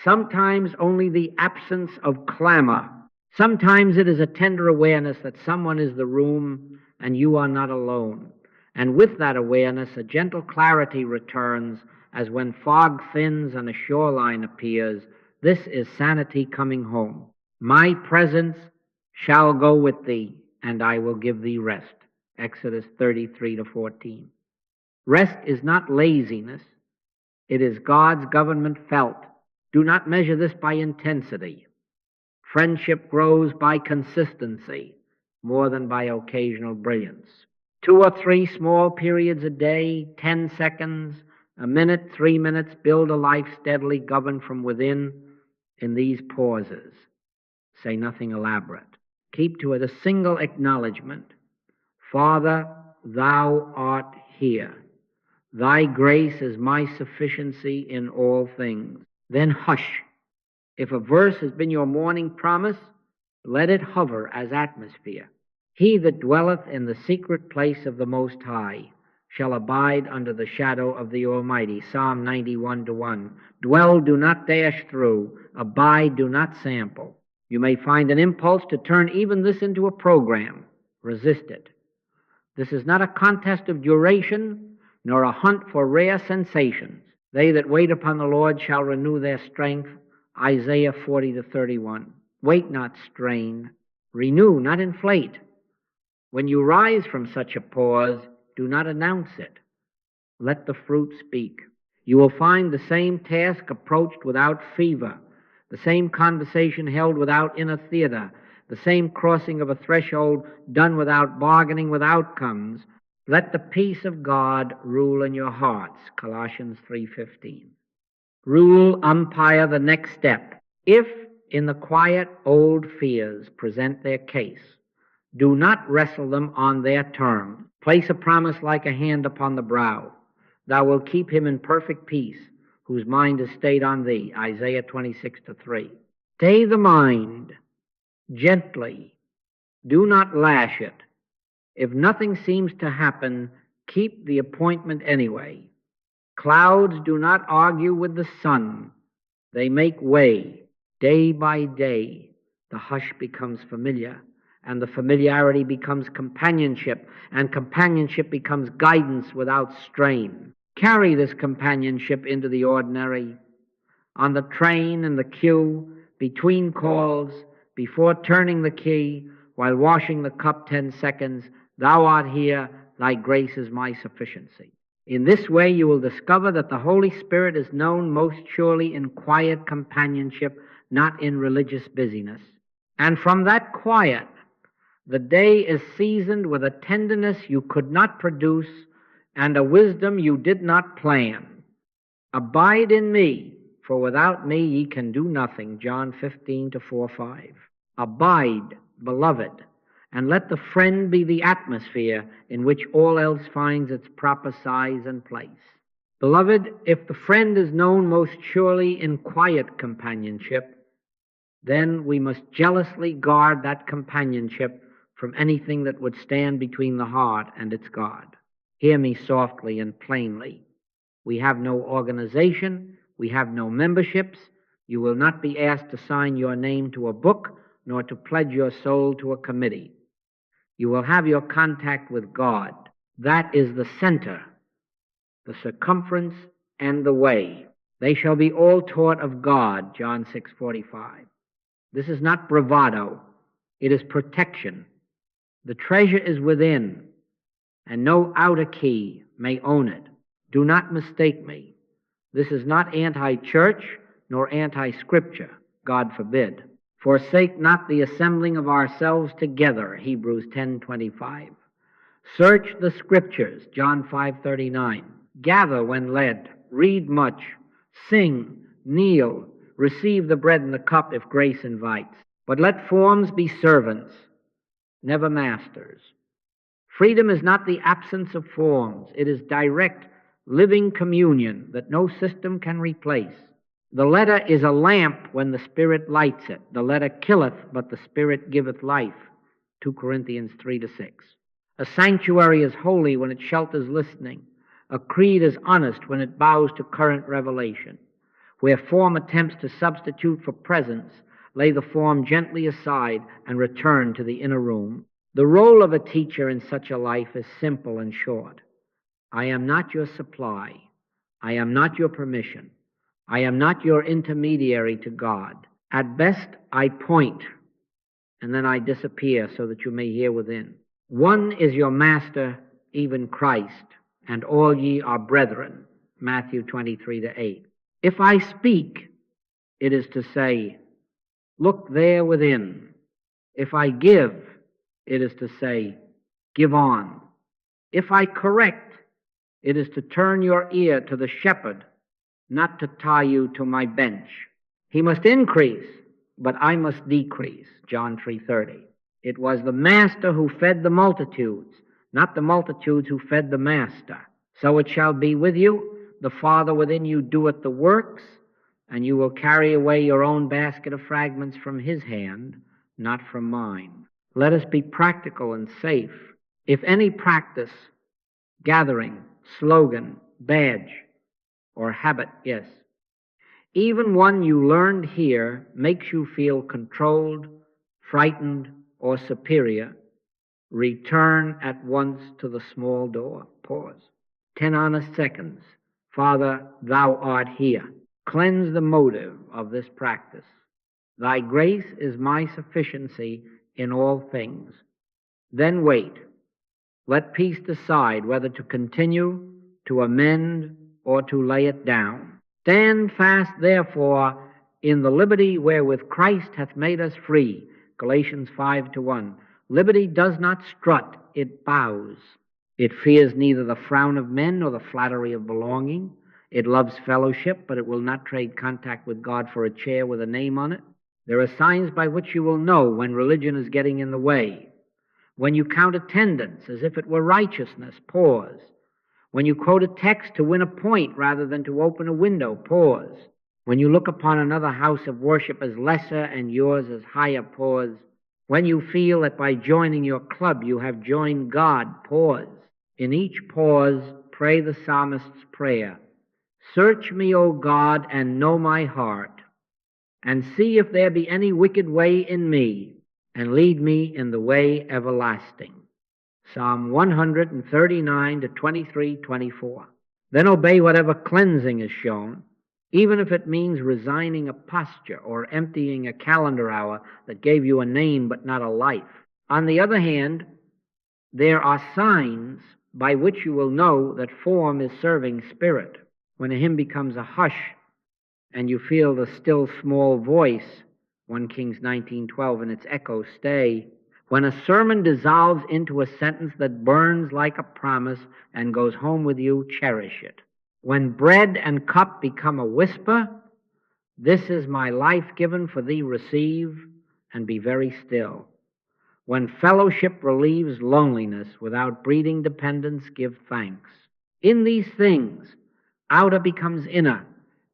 Sometimes only the absence of clamor. Sometimes it is a tender awareness that someone is the room and you are not alone. And with that awareness, a gentle clarity returns as when fog thins and a shoreline appears. This is sanity coming home. My presence shall go with thee, and I will give thee rest. Exodus 33-14. Rest is not laziness. It is God's government felt. Do not measure this by intensity. Friendship grows by consistency more than by occasional brilliance. 2 or 3 small periods a day, 10 seconds, a minute, 3 minutes, build a life steadily governed from within in these pauses. Say nothing elaborate. Keep to it a single acknowledgement. Father, thou art here. Thy grace is my sufficiency in all things. Then hush. If a verse has been your morning promise, let it hover as atmosphere. He that dwelleth in the secret place of the Most High shall abide under the shadow of the Almighty. Psalm 91:1. Dwell, do not dash through. Abide, do not sample. You may find an impulse to turn even this into a program. Resist it. This is not a contest of duration, nor a hunt for rare sensations. They that wait upon the Lord shall renew their strength. Isaiah 40:31. Wait not, strain. Renew, not inflate. When you rise from such a pause, do not announce it. Let the fruit speak. You will find the same task approached without fever, the same conversation held without inner theater, the same crossing of a threshold done without bargaining with outcomes. Let the peace of God rule in your hearts. Colossians 3:15. Rule, umpire the next step. If in the quiet old fears present their case, do not wrestle them on their terms. Place a promise like a hand upon the brow. Thou wilt keep him in perfect peace, whose mind is stayed on thee. Isaiah 26:3. Stay the mind gently. Do not lash it. If nothing seems to happen, Keep the appointment anyway. Clouds do not argue with the sun. They make way. Day by day, the hush becomes familiar, and the familiarity becomes companionship, and companionship becomes guidance without strain. Carry this companionship into the ordinary, on the train, in the queue, between calls, before turning the key, while washing the cup 10 seconds. Thou art here, thy grace is my sufficiency. In this way you will discover that the Holy Spirit is known most surely in quiet companionship, not in religious busyness. And from that quiet, the day is seasoned with a tenderness you could not produce and a wisdom you did not plan. Abide in me, for without me ye can do nothing. John 15:4-5. Abide, beloved, and let the friend be the atmosphere in which all else finds its proper size and place. Beloved, if the friend is known most surely in quiet companionship, then we must jealously guard that companionship from anything that would stand between the heart and its God. Hear me softly and plainly. We have no organization, we have no memberships. You will not be asked to sign your name to a book, nor to pledge your soul to a committee. You will have your contact with God. That is the center, the circumference, and the way. They shall be all taught of God, John 6:45. This is not bravado. It is protection. The treasure is within, and no outer key may own it. Do not mistake me. This is not anti-church nor anti-scripture, God forbid. Forsake not the assembling of ourselves together, Hebrews 10:25. Search the scriptures, John 5:39. Gather when led, read much, sing, kneel, receive the bread and the cup if grace invites. But let forms be servants, never masters. Freedom is not the absence of forms. It is direct, living communion that no system can replace. The letter is a lamp when the Spirit lights it. The letter killeth, but the Spirit giveth life. 2 Corinthians 3-6. A sanctuary is holy when it shelters listening. A creed is honest when it bows to current revelation. Where form attempts to substitute for presence, lay the form gently aside and return to the inner room. The role of a teacher in such a life is simple and short. I am not your supply. I am not your permission. I am not your intermediary to God. At best, I point, and then I disappear so that you may hear within. One is your master, even Christ, and all ye are brethren, Matthew 23-8. If I speak, it is to say, look there within. If I give, it is to say, give on. If I correct, it is to turn your ear to the shepherd, not to tie you to my bench. He must increase, but I must decrease, John 3:30. It was the master who fed the multitudes, not the multitudes who fed the master. So it shall be with you. The Father within you doeth the works, and you will carry away your own basket of fragments from his hand, not from mine. Let us be practical and safe. If any practice, gathering, slogan, badge, or habit, yes, even one you learned here makes you feel controlled, frightened, or superior, return at once to the small door. Pause. 10 honest seconds. Father, thou art here. Cleanse the motive of this practice. Thy grace is my sufficiency in all things. Then wait. Let peace decide whether to continue, to amend, or to lay it down. Stand fast, therefore, in the liberty wherewith Christ hath made us free. Galatians 5:1. Liberty does not strut, it bows. It fears neither the frown of men nor the flattery of belonging. It loves fellowship, but it will not trade contact with God for a chair with a name on it. There are signs by which you will know when religion is getting in the way. When you count attendance as if it were righteousness, pause. When you quote a text to win a point rather than to open a window, pause. When you look upon another house of worship as lesser and yours as higher, pause. When you feel that by joining your club you have joined God, pause. In each pause, pray the psalmist's prayer. Search me, O God, and know my heart, and see if there be any wicked way in me, and lead me in the way everlasting. Psalm 139 to 23:24. Then obey whatever cleansing is shown, even if it means resigning a posture or emptying a calendar hour that gave you a name but not a life. On the other hand, there are signs by which you will know that form is serving spirit. When a hymn becomes a hush and you feel the still small voice, 1 Kings 19:12, and its echoes stay. When a sermon dissolves into a sentence that burns like a promise and goes home with you, cherish it. When bread and cup become a whisper, this is my life given for thee, receive, and be very still. When fellowship relieves loneliness without breeding dependence, give thanks. In these things, outer becomes inner,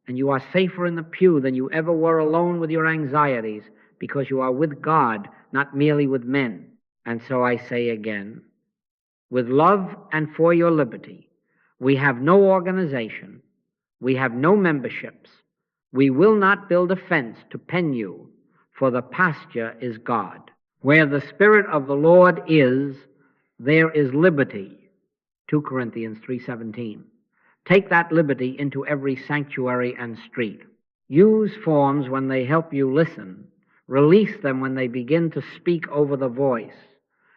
and you are safer in the pew than you ever were alone with your anxieties, because you are with God, not merely with men. And so I say again, with love and for your liberty, we have no organization, we have no memberships, we will not build a fence to pen you, for the pasture is God. Where the Spirit of the Lord is, there is liberty. 2 Corinthians 3:17. Take that liberty into every sanctuary and street. Use forms when they help you listen. Release them when they begin to speak over the voice.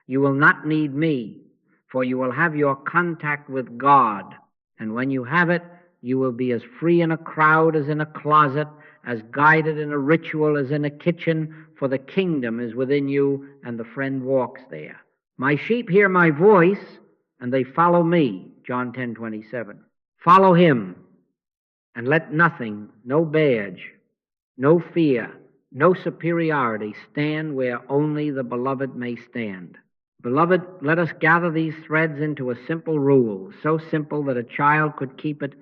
You will not need me, for you will have your contact with God. And when you have it, you will be as free in a crowd as in a closet, as guided in a ritual as in a kitchen, for the kingdom is within you, and the friend walks there. My sheep hear my voice, and they follow me, John 10:27. Follow him, and let nothing, no badge, no fear, no superiority stand where only the beloved may stand. Beloved, let us gather these threads into a simple rule, so simple that a child could keep it,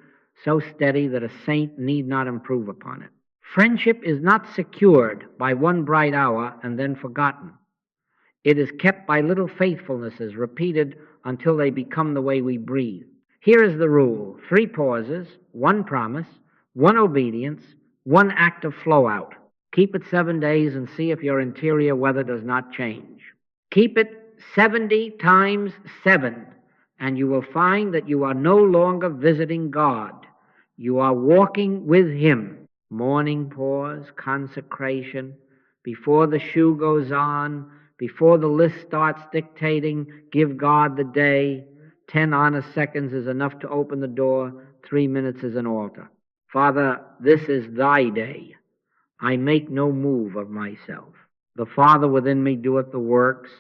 so steady that a saint need not improve upon it. Friendship is not secured by one bright hour and then forgotten. It is kept by little faithfulnesses repeated until they become the way we breathe. Here is the rule: 3 pauses, 1 promise, 1 obedience, 1 act of flow out. Keep it 7 days and see if your interior weather does not change. Keep it 70 times 7, and you will find that you are no longer visiting God. You are walking with him. Morning pause, consecration, before the shoe goes on, before the list starts dictating, give God the day. 10 honest seconds is enough to open the door. 3 minutes is an altar. Father, this is thy day. I make no move of myself. The Father within me doeth the works.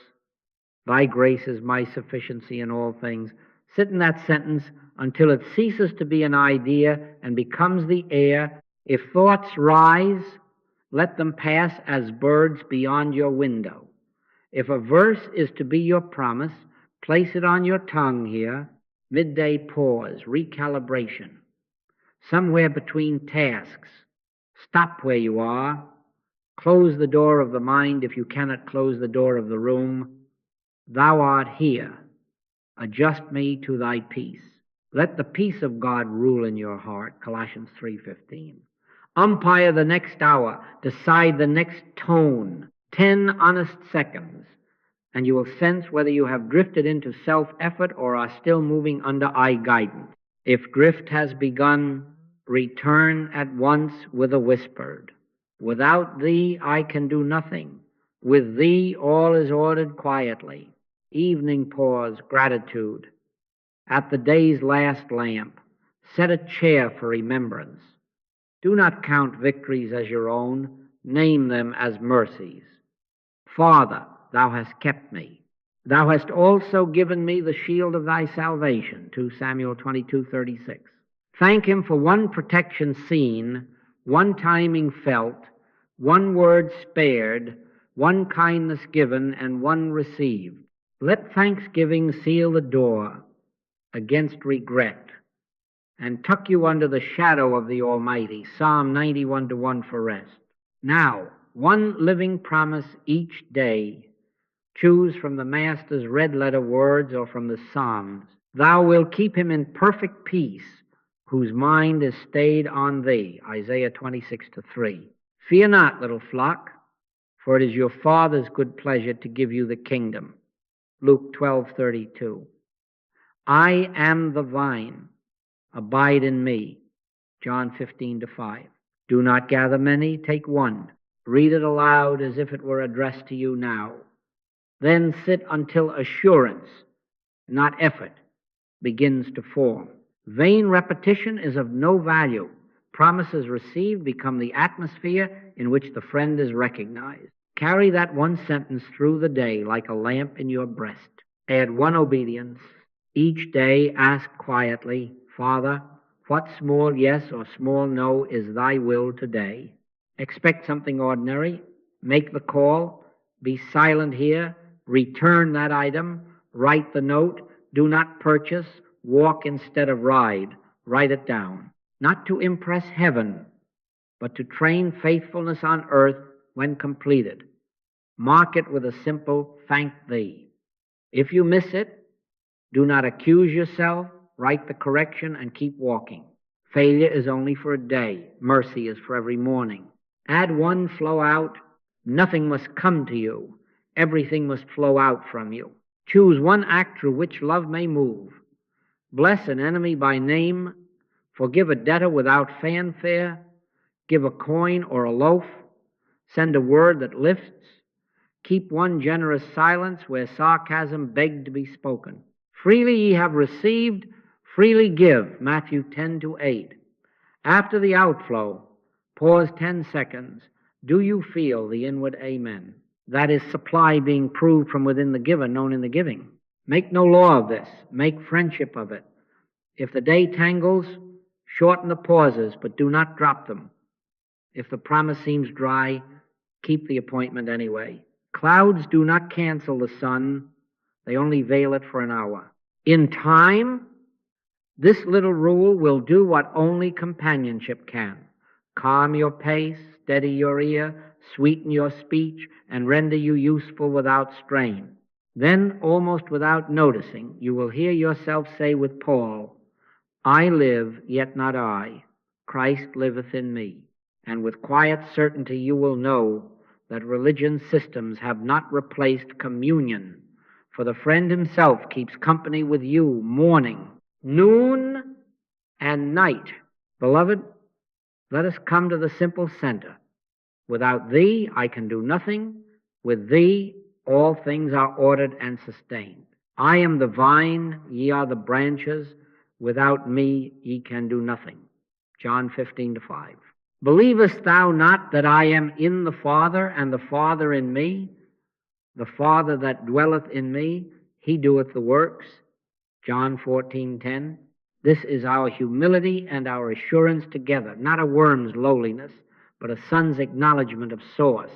Thy grace is my sufficiency in all things. Sit in that sentence until it ceases to be an idea and becomes the air. If thoughts rise, let them pass as birds beyond your window. If a verse is to be your promise, place it on your tongue here. Midday pause, recalibration. Somewhere between tasks. Stop where you are. Close the door of the mind if you cannot close the door of the room. Thou art here. Adjust me to thy peace. Let the peace of God rule in your heart, Colossians 3:15. Umpire the next hour. Decide the next tone. 10 honest seconds, and you will sense whether you have drifted into self-effort or are still moving under eye guidance. If drift has begun, return at once with a whispered, without thee I can do nothing. With thee all is ordered quietly. Evening pause, gratitude. At the day's last lamp, set a chair for remembrance. Do not count victories as your own. Name them as mercies. Father, thou hast kept me. Thou hast also given me the shield of thy salvation, 2 Samuel 22:36. Thank him for 1 protection seen, 1 timing felt, 1 word spared, 1 kindness given, and 1 received. Let thanksgiving seal the door against regret and tuck you under the shadow of the Almighty, Psalm 91:1 for rest. Now, 1 living promise each day. Choose from the Master's red letter words or from the Psalms. Thou wilt keep him in perfect peace, whose mind is stayed on thee. Isaiah 26:3. Fear not, little flock, for it is your Father's good pleasure to give you the kingdom. Luke 12:32. I am the vine. Abide in me. John 15:5. Do not gather many, take one. Read it aloud as if it were addressed to you now. Then sit until assurance, not effort, begins to form. Vain repetition is of no value. Promises received become the atmosphere in which the friend is recognized. Carry that one sentence through the day like a lamp in your breast. Add one obedience. Each day ask quietly, Father, what small yes or small no is thy will today? Expect something ordinary. Make the call. Be silent here. Return that item. Write the note. Do not purchase. Walk instead of ride. Write it down. Not to impress heaven, but to train faithfulness on earth when completed. Mark it with a simple thank thee. If you miss it, do not accuse yourself. Write the correction and keep walking. Failure is only for a day. Mercy is for every morning. Add one flow out. Nothing must come to you. Everything must flow out from you. Choose one act through which love may move. Bless an enemy by name. Forgive a debtor without fanfare. Give a coin or a loaf. Send a word that lifts. Keep one generous silence where sarcasm begged to be spoken. Freely ye have received, freely give. Matthew 10:8. After the outflow, pause 10 seconds. Do you feel the inward amen? That is supply being proved from within the giver, known in the giving. Make no law of this. Make friendship of it. If the day tangles, shorten the pauses, but do not drop them. If the promise seems dry, keep the appointment anyway. Clouds do not cancel the sun. They only veil it for an hour. In time, this little rule will do what only companionship can. Calm your pace, steady your ear, sweeten your speech, and render you useful without strain. Then, almost without noticing, you will hear yourself say with Paul, I live, yet not I. Christ liveth in me. And with quiet certainty you will know that religion systems have not replaced communion, for the friend himself keeps company with you morning, noon, and night. Beloved, let us come to the simple center. Without thee, I can do nothing. With thee, all things are ordered and sustained. I am the vine, ye are the branches. Without me, ye can do nothing. John 15:5. Believest thou not that I am in the Father, and the Father in me? The Father that dwelleth in me, he doeth the works. John 14:10. This is our humility and our assurance together, not a worm's lowliness, but a son's acknowledgement of source.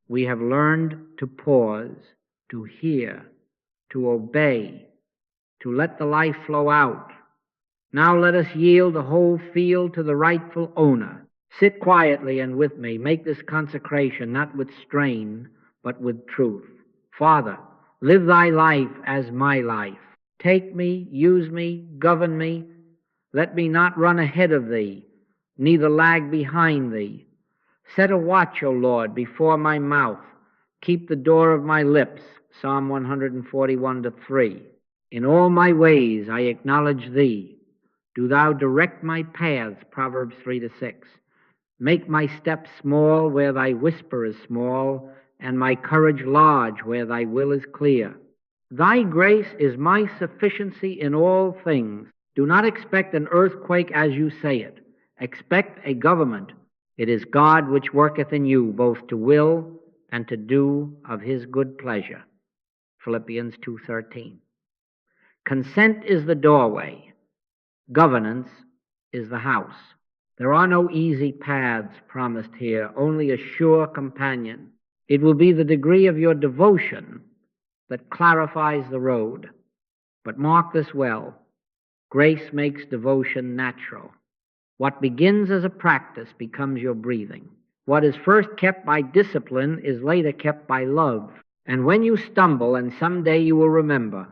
We have learned to pause, to hear, to obey, to let the life flow out. Now let us yield the whole field to the rightful owner. Sit quietly and with me. Make this consecration not with strain, but with truth. Father, live thy life as my life. Take me, use me, govern me. Let me not run ahead of thee, neither lag behind thee. Set a watch, O Lord, before my mouth. Keep the door of my lips. Psalm 141:3. In all my ways I acknowledge thee. Do thou direct my paths. Proverbs 3:6. Make my steps small where thy whisper is small, and my courage large where thy will is clear. Thy grace is my sufficiency in all things. Do not expect an earthquake as you say it. Expect a government. It is God which worketh in you both to will and to do of his good pleasure. Philippians 2:13. Consent is the doorway. Governance is the house. There are no easy paths promised here, only a sure companion. It will be the degree of your devotion that clarifies the road. But mark this well. Grace makes devotion natural. What begins as a practice becomes your breathing. What is first kept by discipline is later kept by love. And when you stumble, and someday you will remember,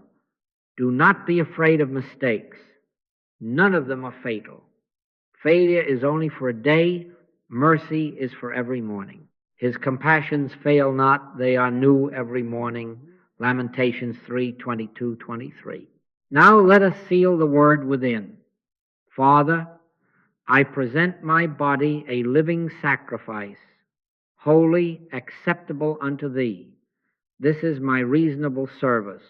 Do not be afraid of mistakes. None of them are fatal. Failure is only for a day. Mercy is for every morning. His compassions fail not. They are new every morning. Lamentations 3:22-23. Now let us seal the word within. Father, I present my body a living sacrifice, holy, acceptable unto thee. This is my reasonable service.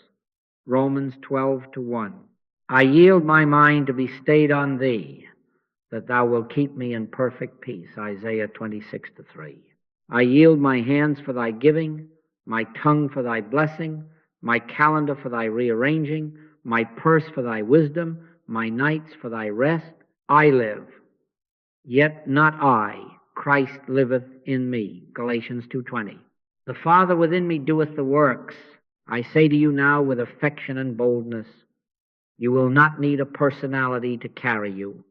Romans 12:1. I yield my mind to be stayed on thee, that thou wilt keep me in perfect peace. Isaiah 26:3. I yield my hands for thy giving, my tongue for thy blessing, my calendar for thy rearranging, my purse for thy wisdom, my nights for thy rest. I live, yet not I. Christ liveth in me. Galatians 2:20. The Father within me doeth the works. I say to you now with affection and boldness, you will not need a personality to carry you.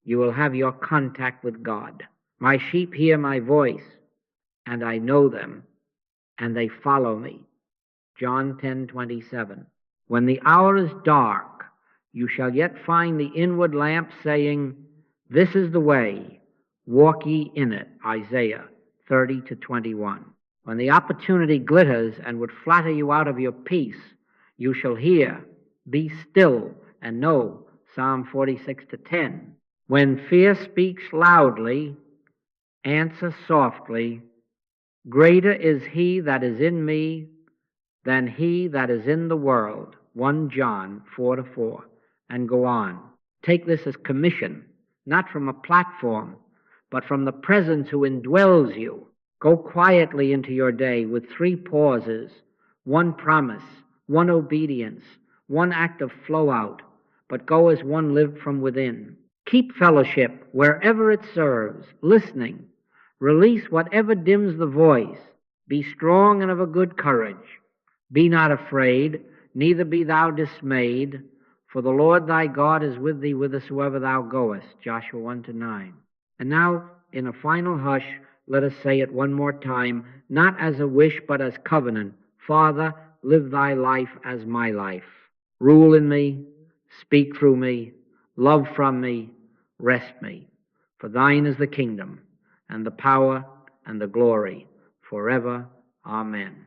You will have your contact with God. My sheep hear my voice, and I know them, and they follow me. John 10:27. When the hour is dark, you shall yet find the inward lamp saying, this is the way, walk ye in it. Isaiah 30:21. When the opportunity glitters and would flatter you out of your peace, you shall hear, be still and know. Psalm 46:10. When fear speaks loudly, answer softly, greater is he that is in me than he that is in the world. 1 John 4:4. And go on. Take this as commission, not from a platform, but from the presence who indwells you. Go quietly into your day with 3 pauses, 1 promise, 1 obedience, 1 act of flow out, but go as one lived from within. Keep fellowship wherever it serves, listening. Release whatever dims the voice. Be strong and of a good courage. Be not afraid, neither be thou dismayed, for the Lord thy God is with thee whithersoever thou goest. Joshua 1-9. And now, in a final hush, let us say it one more time, not as a wish, but as covenant. Father, live thy life as my life. Rule in me, speak through me, love from me, rest me. For thine is the kingdom, and the power, and the glory, forever. Amen.